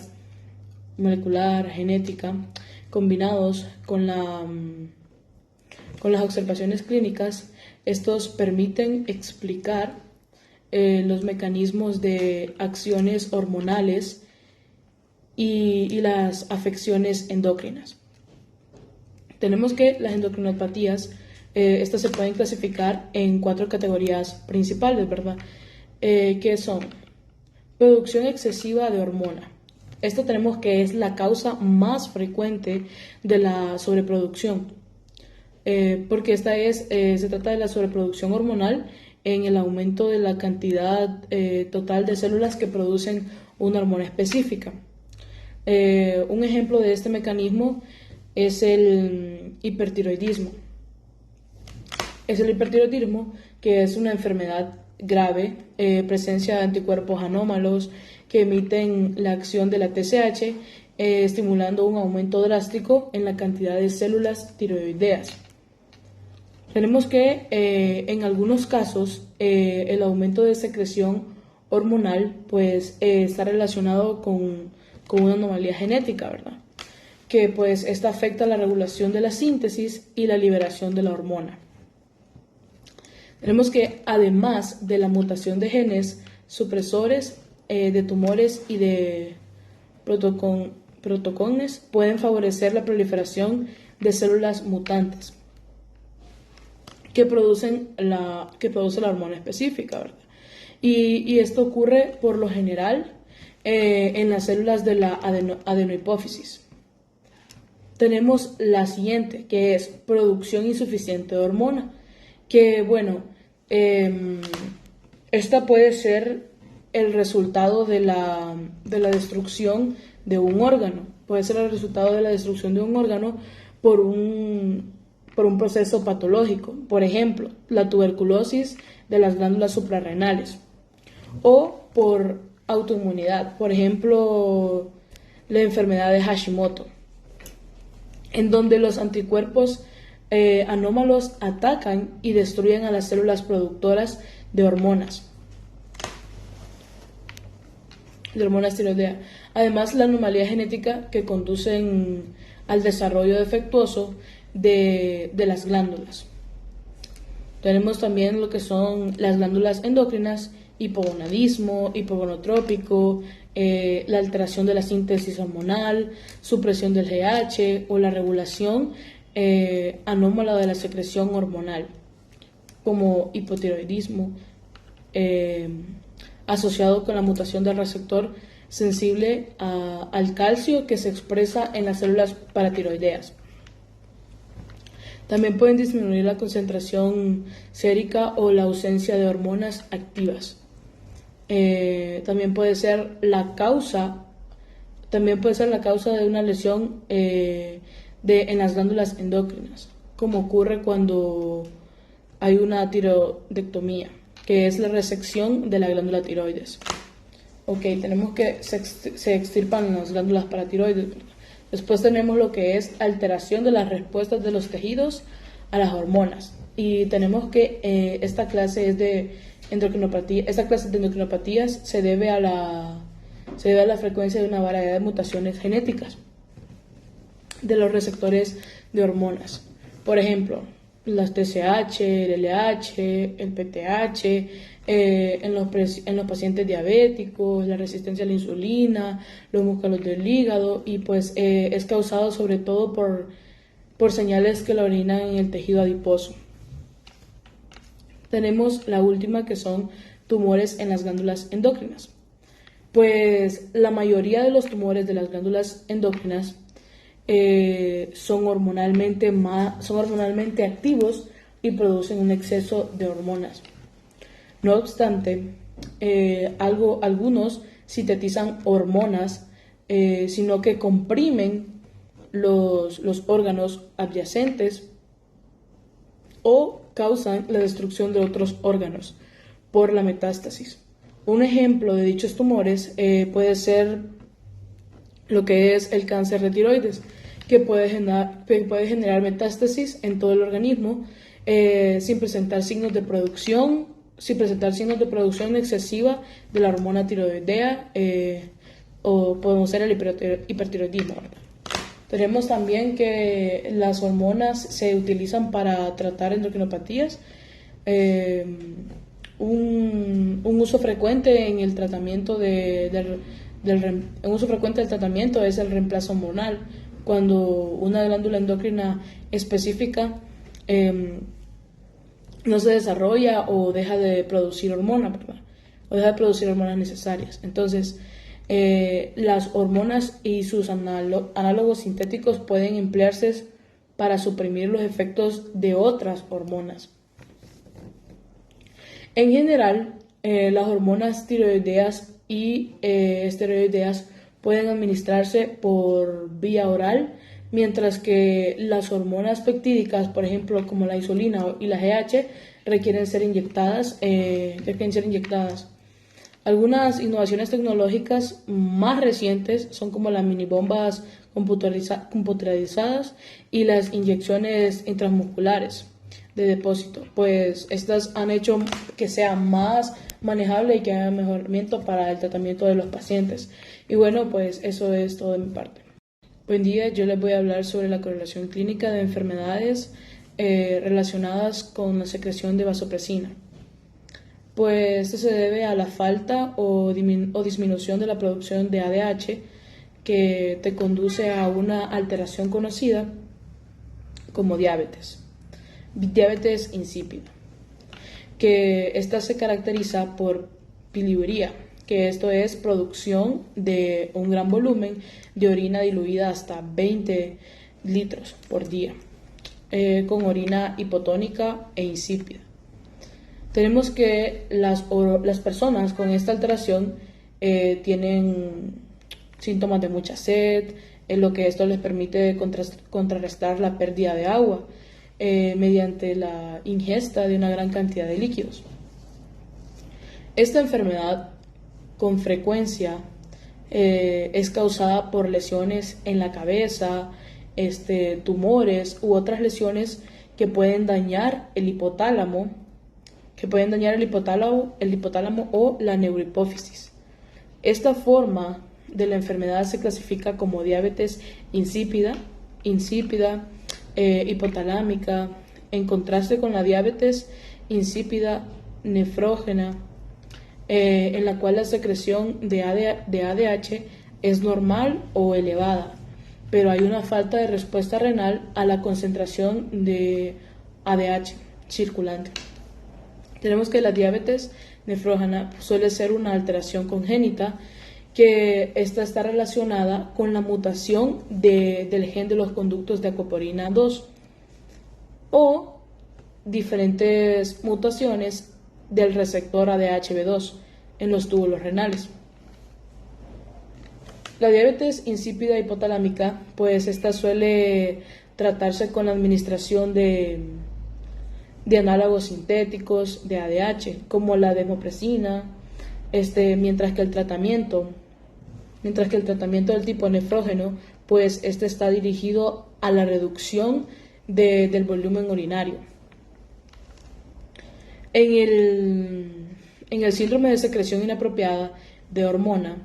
genética, combinados con las observaciones clínicas, estos permiten explicar los mecanismos de acciones hormonales y las afecciones endócrinas. Tenemos que las endocrinopatías, estas se pueden clasificar en 4 categorías principales, ¿verdad? Que son producción excesiva de hormona. Esto tenemos que es la causa más frecuente de la sobreproducción, porque se trata de la sobreproducción hormonal en el aumento de la cantidad total de células que producen una hormona específica. Un ejemplo de este mecanismo es el hipertiroidismo. Es el hipertiroidismo, que es una enfermedad grave, presencia de anticuerpos anómalos que emiten la acción de la TSH, estimulando un aumento drástico en la cantidad de células tiroideas. Tenemos que en algunos casos el aumento de secreción hormonal pues está relacionado con una anomalía genética, ¿verdad? Que pues esta afecta la regulación de la síntesis y la liberación de la hormona. Tenemos que además de la mutación de genes supresores de tumores y de protocones pueden favorecer la proliferación de células mutantes que produce la hormona específica, ¿verdad? Y esto ocurre por lo general en las células de la adenohipófisis. Tenemos la siguiente, que es producción insuficiente de hormona, que bueno, esta puede ser el resultado de la destrucción de un órgano. Puede ser el resultado de la destrucción de un órgano por un proceso patológico. Por ejemplo, la tuberculosis de las glándulas suprarrenales. O por autoinmunidad. Por ejemplo, la enfermedad de Hashimoto, en donde los anticuerpos anómalos atacan y destruyen a las células productoras de hormonas tiroideas. Además, la anomalía genética que conducen al desarrollo defectuoso de las glándulas. Tenemos también lo que son las glándulas endocrinas, hipogonadismo, hipogonotrópico, la alteración de la síntesis hormonal, supresión del GH o la regulación anómala de la secreción hormonal, como hipotiroidismo, asociado con la mutación del receptor sensible al calcio que se expresa en las células paratiroideas. También pueden disminuir la concentración sérica o la ausencia de hormonas activas. También puede ser la causa de una lesión en las glándulas endocrinas, como ocurre cuando hay una tiroidectomía, que es la resección de la glándula tiroides. Ok, tenemos que se extirpan las glándulas paratiroides. Después tenemos lo que es alteración de las respuestas de los tejidos a las hormonas. Y tenemos que esta clase de endocrinopatías se debe a la frecuencia de una variedad de mutaciones genéticas de los receptores de hormonas. Por ejemplo, las TSH, el LH, el PTH, en los pacientes diabéticos, la resistencia a la insulina, los músculos del hígado, y pues es causado sobre todo por señales que la orinan en el tejido adiposo. Tenemos la última, que son tumores en las glándulas endocrinas. Pues la mayoría de los tumores de las glándulas endocrinas son hormonalmente activos y producen un exceso de hormonas. No obstante, algunos sintetizan hormonas sino que comprimen los órganos adyacentes o causan la destrucción de otros órganos por la metástasis. Un ejemplo de dichos tumores puede ser lo que es el cáncer de tiroides, que puede generar metástasis en todo el organismo sin presentar signos de producción excesiva de la hormona tiroidea o podemos ser el hipertiroidismo, ¿verdad? Tenemos también que las hormonas se utilizan para tratar endocrinopatías. Un uso frecuente en el tratamiento un uso frecuente del tratamiento es el reemplazo hormonal, cuando una glándula endocrina específica no se desarrolla o deja de producir hormonas, ¿verdad? O deja de producir hormonas necesarias. Entonces, las hormonas y sus análogos sintéticos pueden emplearse para suprimir los efectos de otras hormonas. En general, las hormonas tiroideas y esteroideas pueden administrarse por vía oral, mientras que las hormonas peptídicas, por ejemplo, como la insulina y la GH, requieren ser inyectadas. Algunas innovaciones tecnológicas más recientes son como las minibombas computarizadas y las inyecciones intramusculares de depósito, pues estas han hecho que sea más manejable y que haya mejoramiento para el tratamiento de los pacientes. Y bueno, pues eso es todo de mi parte. Buen día, yo les voy a hablar sobre la correlación clínica de enfermedades relacionadas con la secreción de vasopresina. Pues esto se debe a la falta o disminución de la producción de ADH, que te conduce a una alteración conocida como diabetes insípida, que esta se caracteriza por biliuria, que esto es producción de un gran volumen de orina diluida hasta 20 litros por día, con orina hipotónica e insípida. Tenemos que las personas con esta alteración tienen síntomas de mucha sed, lo que esto les permite contrarrestar la pérdida de agua mediante la ingesta de una gran cantidad de líquidos. Esta enfermedad con frecuencia es causada por lesiones en la cabeza, tumores u otras lesiones que pueden dañar el hipotálamo, o la neurohipófisis. Esta forma de la enfermedad se clasifica como diabetes insípida, hipotalámica, en contraste con la diabetes insípida nefrógena, en la cual la secreción de ADH es normal o elevada, pero hay una falta de respuesta renal a la concentración de ADH circulante. Tenemos que la diabetes nefrógena suele ser una alteración congénita, que esta está relacionada con la mutación del gen de los conductos de acoporina 2 o diferentes mutaciones del receptor ADHB2 en los túbulos renales. La diabetes insípida hipotalámica, pues esta suele tratarse con la administración de análogos sintéticos de ADH, como la desmopresina, mientras que el tratamiento del tipo nefrógeno, pues está dirigido a la reducción del volumen urinario. En el síndrome de secreción inapropiada de hormona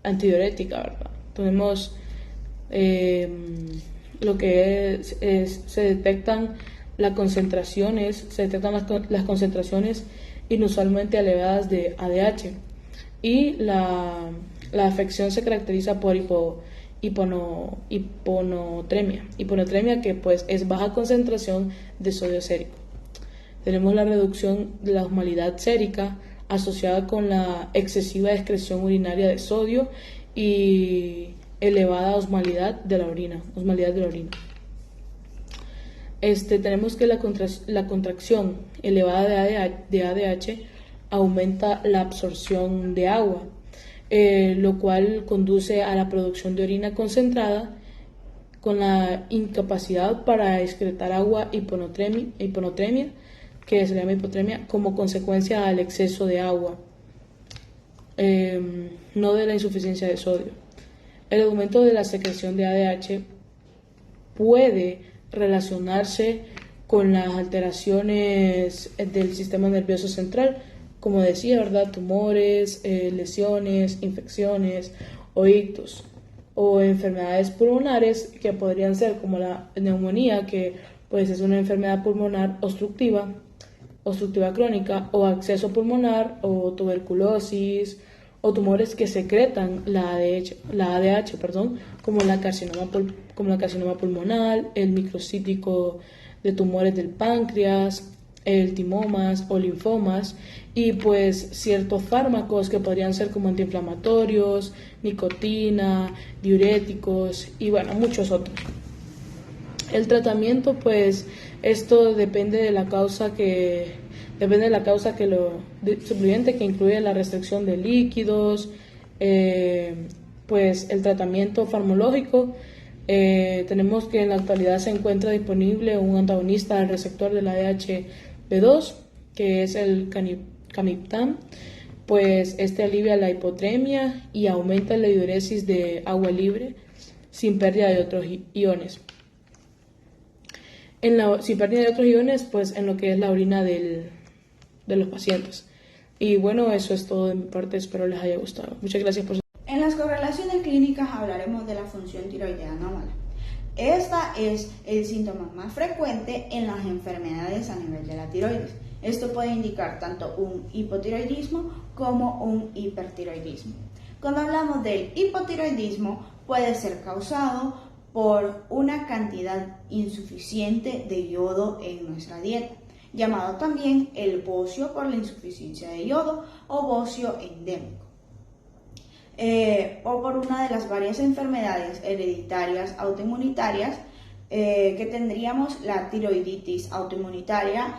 antidiurética, ¿verdad? Tenemos lo que se detectan las concentraciones inusualmente elevadas de ADH, y la afección se caracteriza por hiponatremia, que pues es baja concentración de sodio sérico. Tenemos la reducción de la osmolidad sérica asociada con la excesiva excreción urinaria de sodio y elevada osmolidad de la orina. Tenemos que la contracción elevada de ADH aumenta la absorción de agua, lo cual conduce a la producción de orina concentrada con la incapacidad para excretar agua, hiponatremia, que se llama hipotremia, como consecuencia del exceso de agua, no de la insuficiencia de sodio. El aumento de la secreción de ADH puede relacionarse con las alteraciones del sistema nervioso central, como decía, ¿verdad? Tumores, lesiones, infecciones o ictus, o enfermedades pulmonares que podrían ser como la neumonía, que pues es una enfermedad pulmonar obstructiva crónica, o acceso pulmonar, o tuberculosis, o tumores que secretan la ADH, como la carcinoma pulmonar, el microcítico de tumores del páncreas, el timomas o linfomas, y pues ciertos fármacos que podrían ser como antiinflamatorios, nicotina, diuréticos y bueno, muchos otros. El tratamiento, pues esto depende de la causa supluyente, que incluye la restricción de líquidos, pues el tratamiento farmacológico. Tenemos que en la actualidad se encuentra disponible un antagonista del receptor del ADH-B2, que es el Camiptam. Pues este alivia la hipotremia y aumenta la diuresis de agua libre sin pérdida de otros iones. Sin pérdida de otros iones, pues en lo que es la orina de los pacientes. Y bueno, eso es todo de mi parte, espero les haya gustado. Muchas gracias por su... En las correlaciones clínicas hablaremos de la función tiroidea anómala. Esta es el síntoma más frecuente en las enfermedades a nivel de la tiroides. Esto puede indicar tanto un hipotiroidismo como un hipertiroidismo. Cuando hablamos del hipotiroidismo, puede ser causado por una cantidad insuficiente de yodo en nuestra dieta, llamado también el bocio por la insuficiencia de yodo o bocio endémico, o por una de las varias enfermedades hereditarias autoinmunitarias que tendríamos la tiroiditis autoinmunitaria,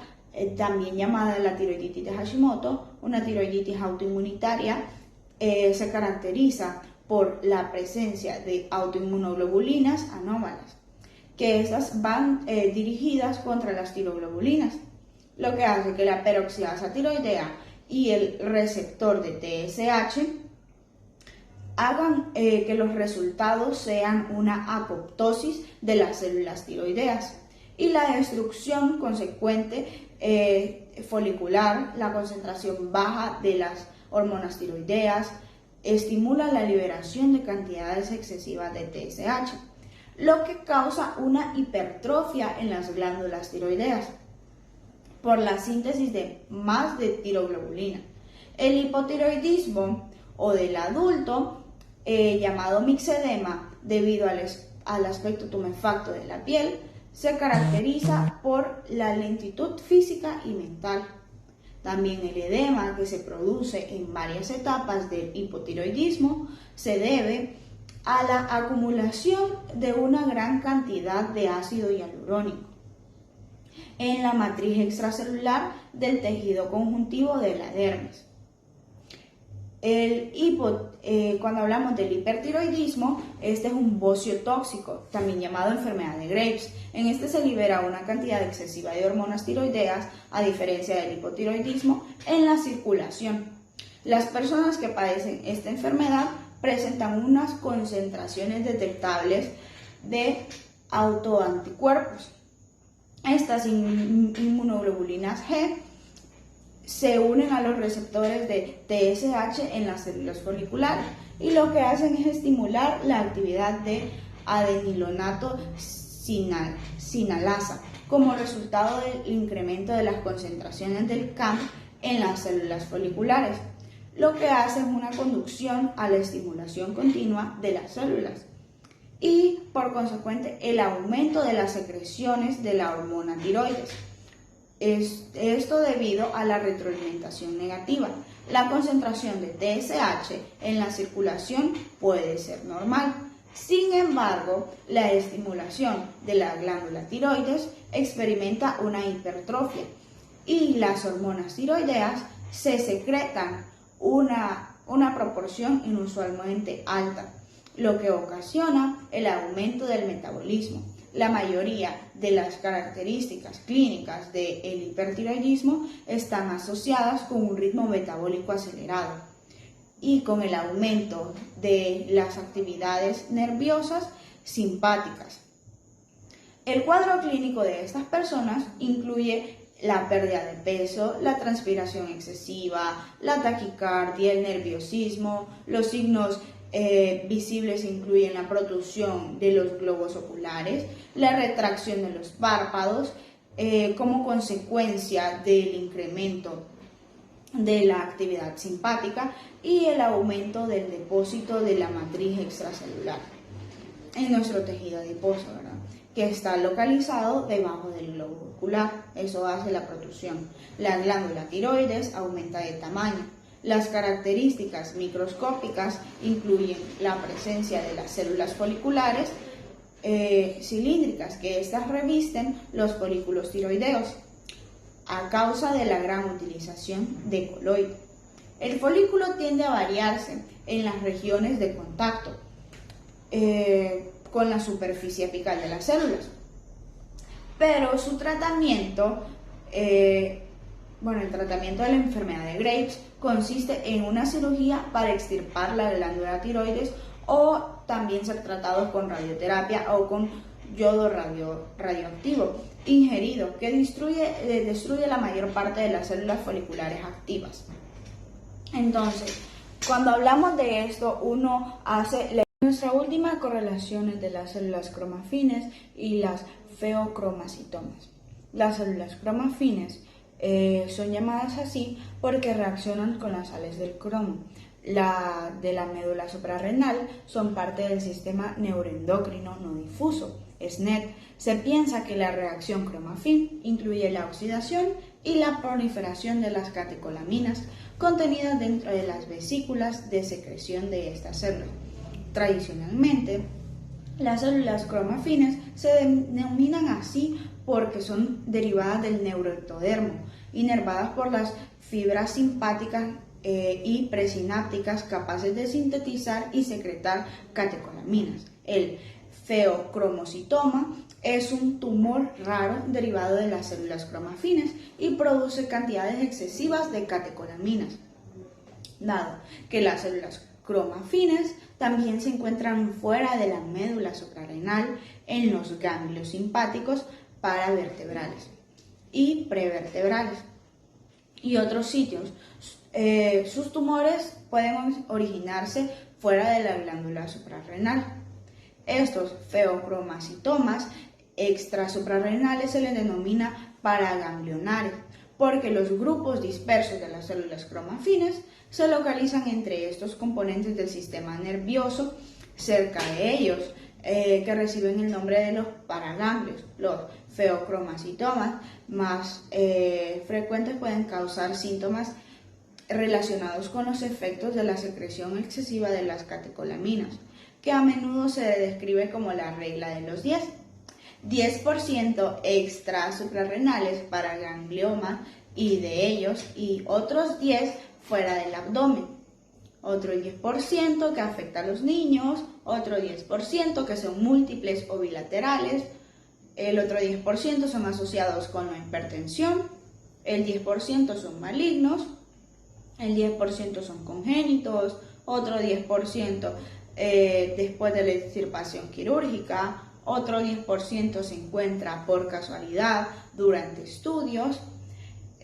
también llamada la tiroiditis de Hashimoto. Una tiroiditis autoinmunitaria se caracteriza por la presencia de autoinmunoglobulinas anómalas, que estas van dirigidas contra las tiroglobulinas, lo que hace que la peroxidasa tiroidea y el receptor de TSH hagan que los resultados sean una apoptosis de las células tiroideas y la destrucción consecuente folicular, la concentración baja de las hormonas tiroideas, estimula la liberación de cantidades excesivas de TSH, lo que causa una hipertrofia en las glándulas tiroideas por la síntesis de más de tiroglobulina. El hipotiroidismo o del adulto, llamado mixedema, debido al aspecto tumefacto de la piel, se caracteriza por la lentitud física y mental. También el edema, que se produce en varias etapas del hipotiroidismo, se debe a la acumulación de una gran cantidad de ácido hialurónico en la matriz extracelular del tejido conjuntivo de la dermis. Cuando hablamos del hipertiroidismo, este es un bocio tóxico, también llamado enfermedad de Graves. En este se libera una cantidad excesiva de hormonas tiroideas, a diferencia del hipotiroidismo, en la circulación. Las personas que padecen esta enfermedad presentan unas concentraciones detectables de autoanticuerpos. Estas inmunoglobulinas G se unen a los receptores de TSH en las células foliculares y lo que hacen es estimular la actividad de adenilonato sinalasa como resultado del incremento de las concentraciones del CAM en las células foliculares, lo que hace es una conducción a la estimulación continua de las células y por consecuente el aumento de las secreciones de la hormona tiroides. Esto debido a la retroalimentación negativa. La concentración de TSH en la circulación puede ser normal. Sin embargo, la estimulación de la glándula tiroides experimenta una hipertrofia y las hormonas tiroideas se secretan una proporción inusualmente alta, lo que ocasiona el aumento del metabolismo. La mayoría de las características clínicas del hipertiroidismo están asociadas con un ritmo metabólico acelerado y con el aumento de las actividades nerviosas simpáticas. El cuadro clínico de estas personas incluye la pérdida de peso, la transpiración excesiva, la taquicardia, el nerviosismo. Los signos visibles incluyen la protrusión de los globos oculares, la retracción de los párpados, como consecuencia del incremento de la actividad simpática y el aumento del depósito de la matriz extracelular en nuestro tejido adiposo, ¿verdad?, que está localizado debajo del globo ocular. Eso hace la protrusión. La glándula tiroides aumenta de tamaño. Las características microscópicas incluyen la presencia de las células foliculares cilíndricas, que estas revisten los folículos tiroideos a causa de la gran utilización de coloide. El folículo tiende a variarse en las regiones de contacto con la superficie apical de las células, pero su tratamiento, el tratamiento de la enfermedad de Graves consiste en una cirugía para extirpar la glándula tiroides o también ser tratados con radioterapia o con yodo radioactivo ingerido, que destruye la mayor parte de las células foliculares activas. Entonces, cuando hablamos de esto, uno hace nuestra última correlación entre las células cromafines y las feocromacitomas. Las células cromafines son llamadas así porque reaccionan con las sales del cromo de la médula suprarrenal. Son parte del sistema neuroendocrino no difuso, SNED. Se piensa que la reacción cromafin incluye la oxidación y la proliferación de las catecolaminas contenidas dentro de las vesículas de secreción de estas células. Tradicionalmente, las células cromafines se denominan así porque son derivadas del neuroectodermo, inervadas por las fibras simpáticas y presinápticas capaces de sintetizar y secretar catecolaminas. El feocromocitoma es un tumor raro derivado de las células cromafines y produce cantidades excesivas de catecolaminas, dado que las células cromafines también se encuentran fuera de la médula suprarrenal en los ganglios simpáticos paravertebrales y prevertebrales y otros sitios. Sus tumores pueden originarse fuera de la glándula suprarrenal. Estos feocromacitomas extrasuprarrenales se les denomina paraganglionares porque los grupos dispersos de las células cromafines se localizan entre estos componentes del sistema nervioso cerca de ellos, que reciben el nombre de los paraganglios. Los feocromacitomas más frecuentes pueden causar síntomas relacionados con los efectos de la secreción excesiva de las catecolaminas, que a menudo se describe como la regla de los 10. 10% extrasuprarrenales para ganglioma y de ellos, y otros 10 fuera del abdomen. Otro 10% que afecta a los niños, otro 10% que son múltiples o bilaterales, el otro 10% son asociados con la hipertensión, el 10% son malignos, el 10% son congénitos, otro 10% después de la extirpación quirúrgica, otro 10% se encuentra por casualidad durante estudios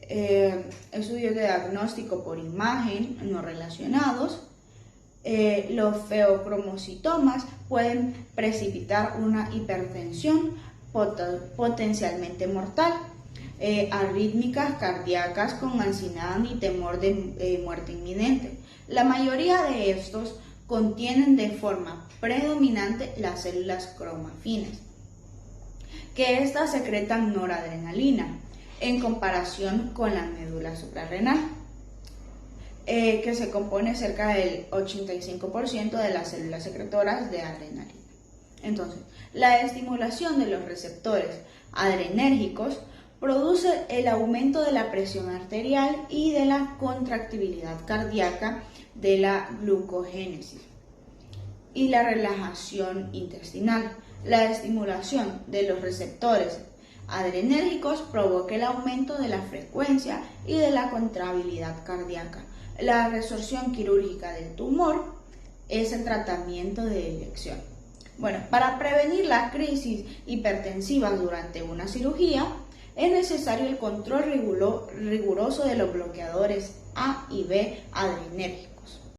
de diagnóstico por imagen no relacionados. Los feocromocitomas pueden precipitar una hipertensión potencialmente mortal, arrítmicas cardíacas con ansiedad y temor de muerte inminente. La mayoría de estos contienen de forma predominante las células cromafines, que estas secretan noradrenalina en comparación con la médula suprarrenal, que se compone cerca del 85% de las células secretoras de adrenalina. Entonces, la estimulación de los receptores adrenérgicos produce el aumento de la presión arterial y de la contractibilidad cardíaca de la glucogénesis y la relajación intestinal. La estimulación de los receptores adrenérgicos provoca el aumento de la frecuencia y de la contractibilidad cardíaca. La resorción quirúrgica del tumor es el tratamiento de elección. Bueno, para prevenir la crisis hipertensiva durante una cirugía, es necesario el control riguroso de los bloqueadores A y B adrenérgicos.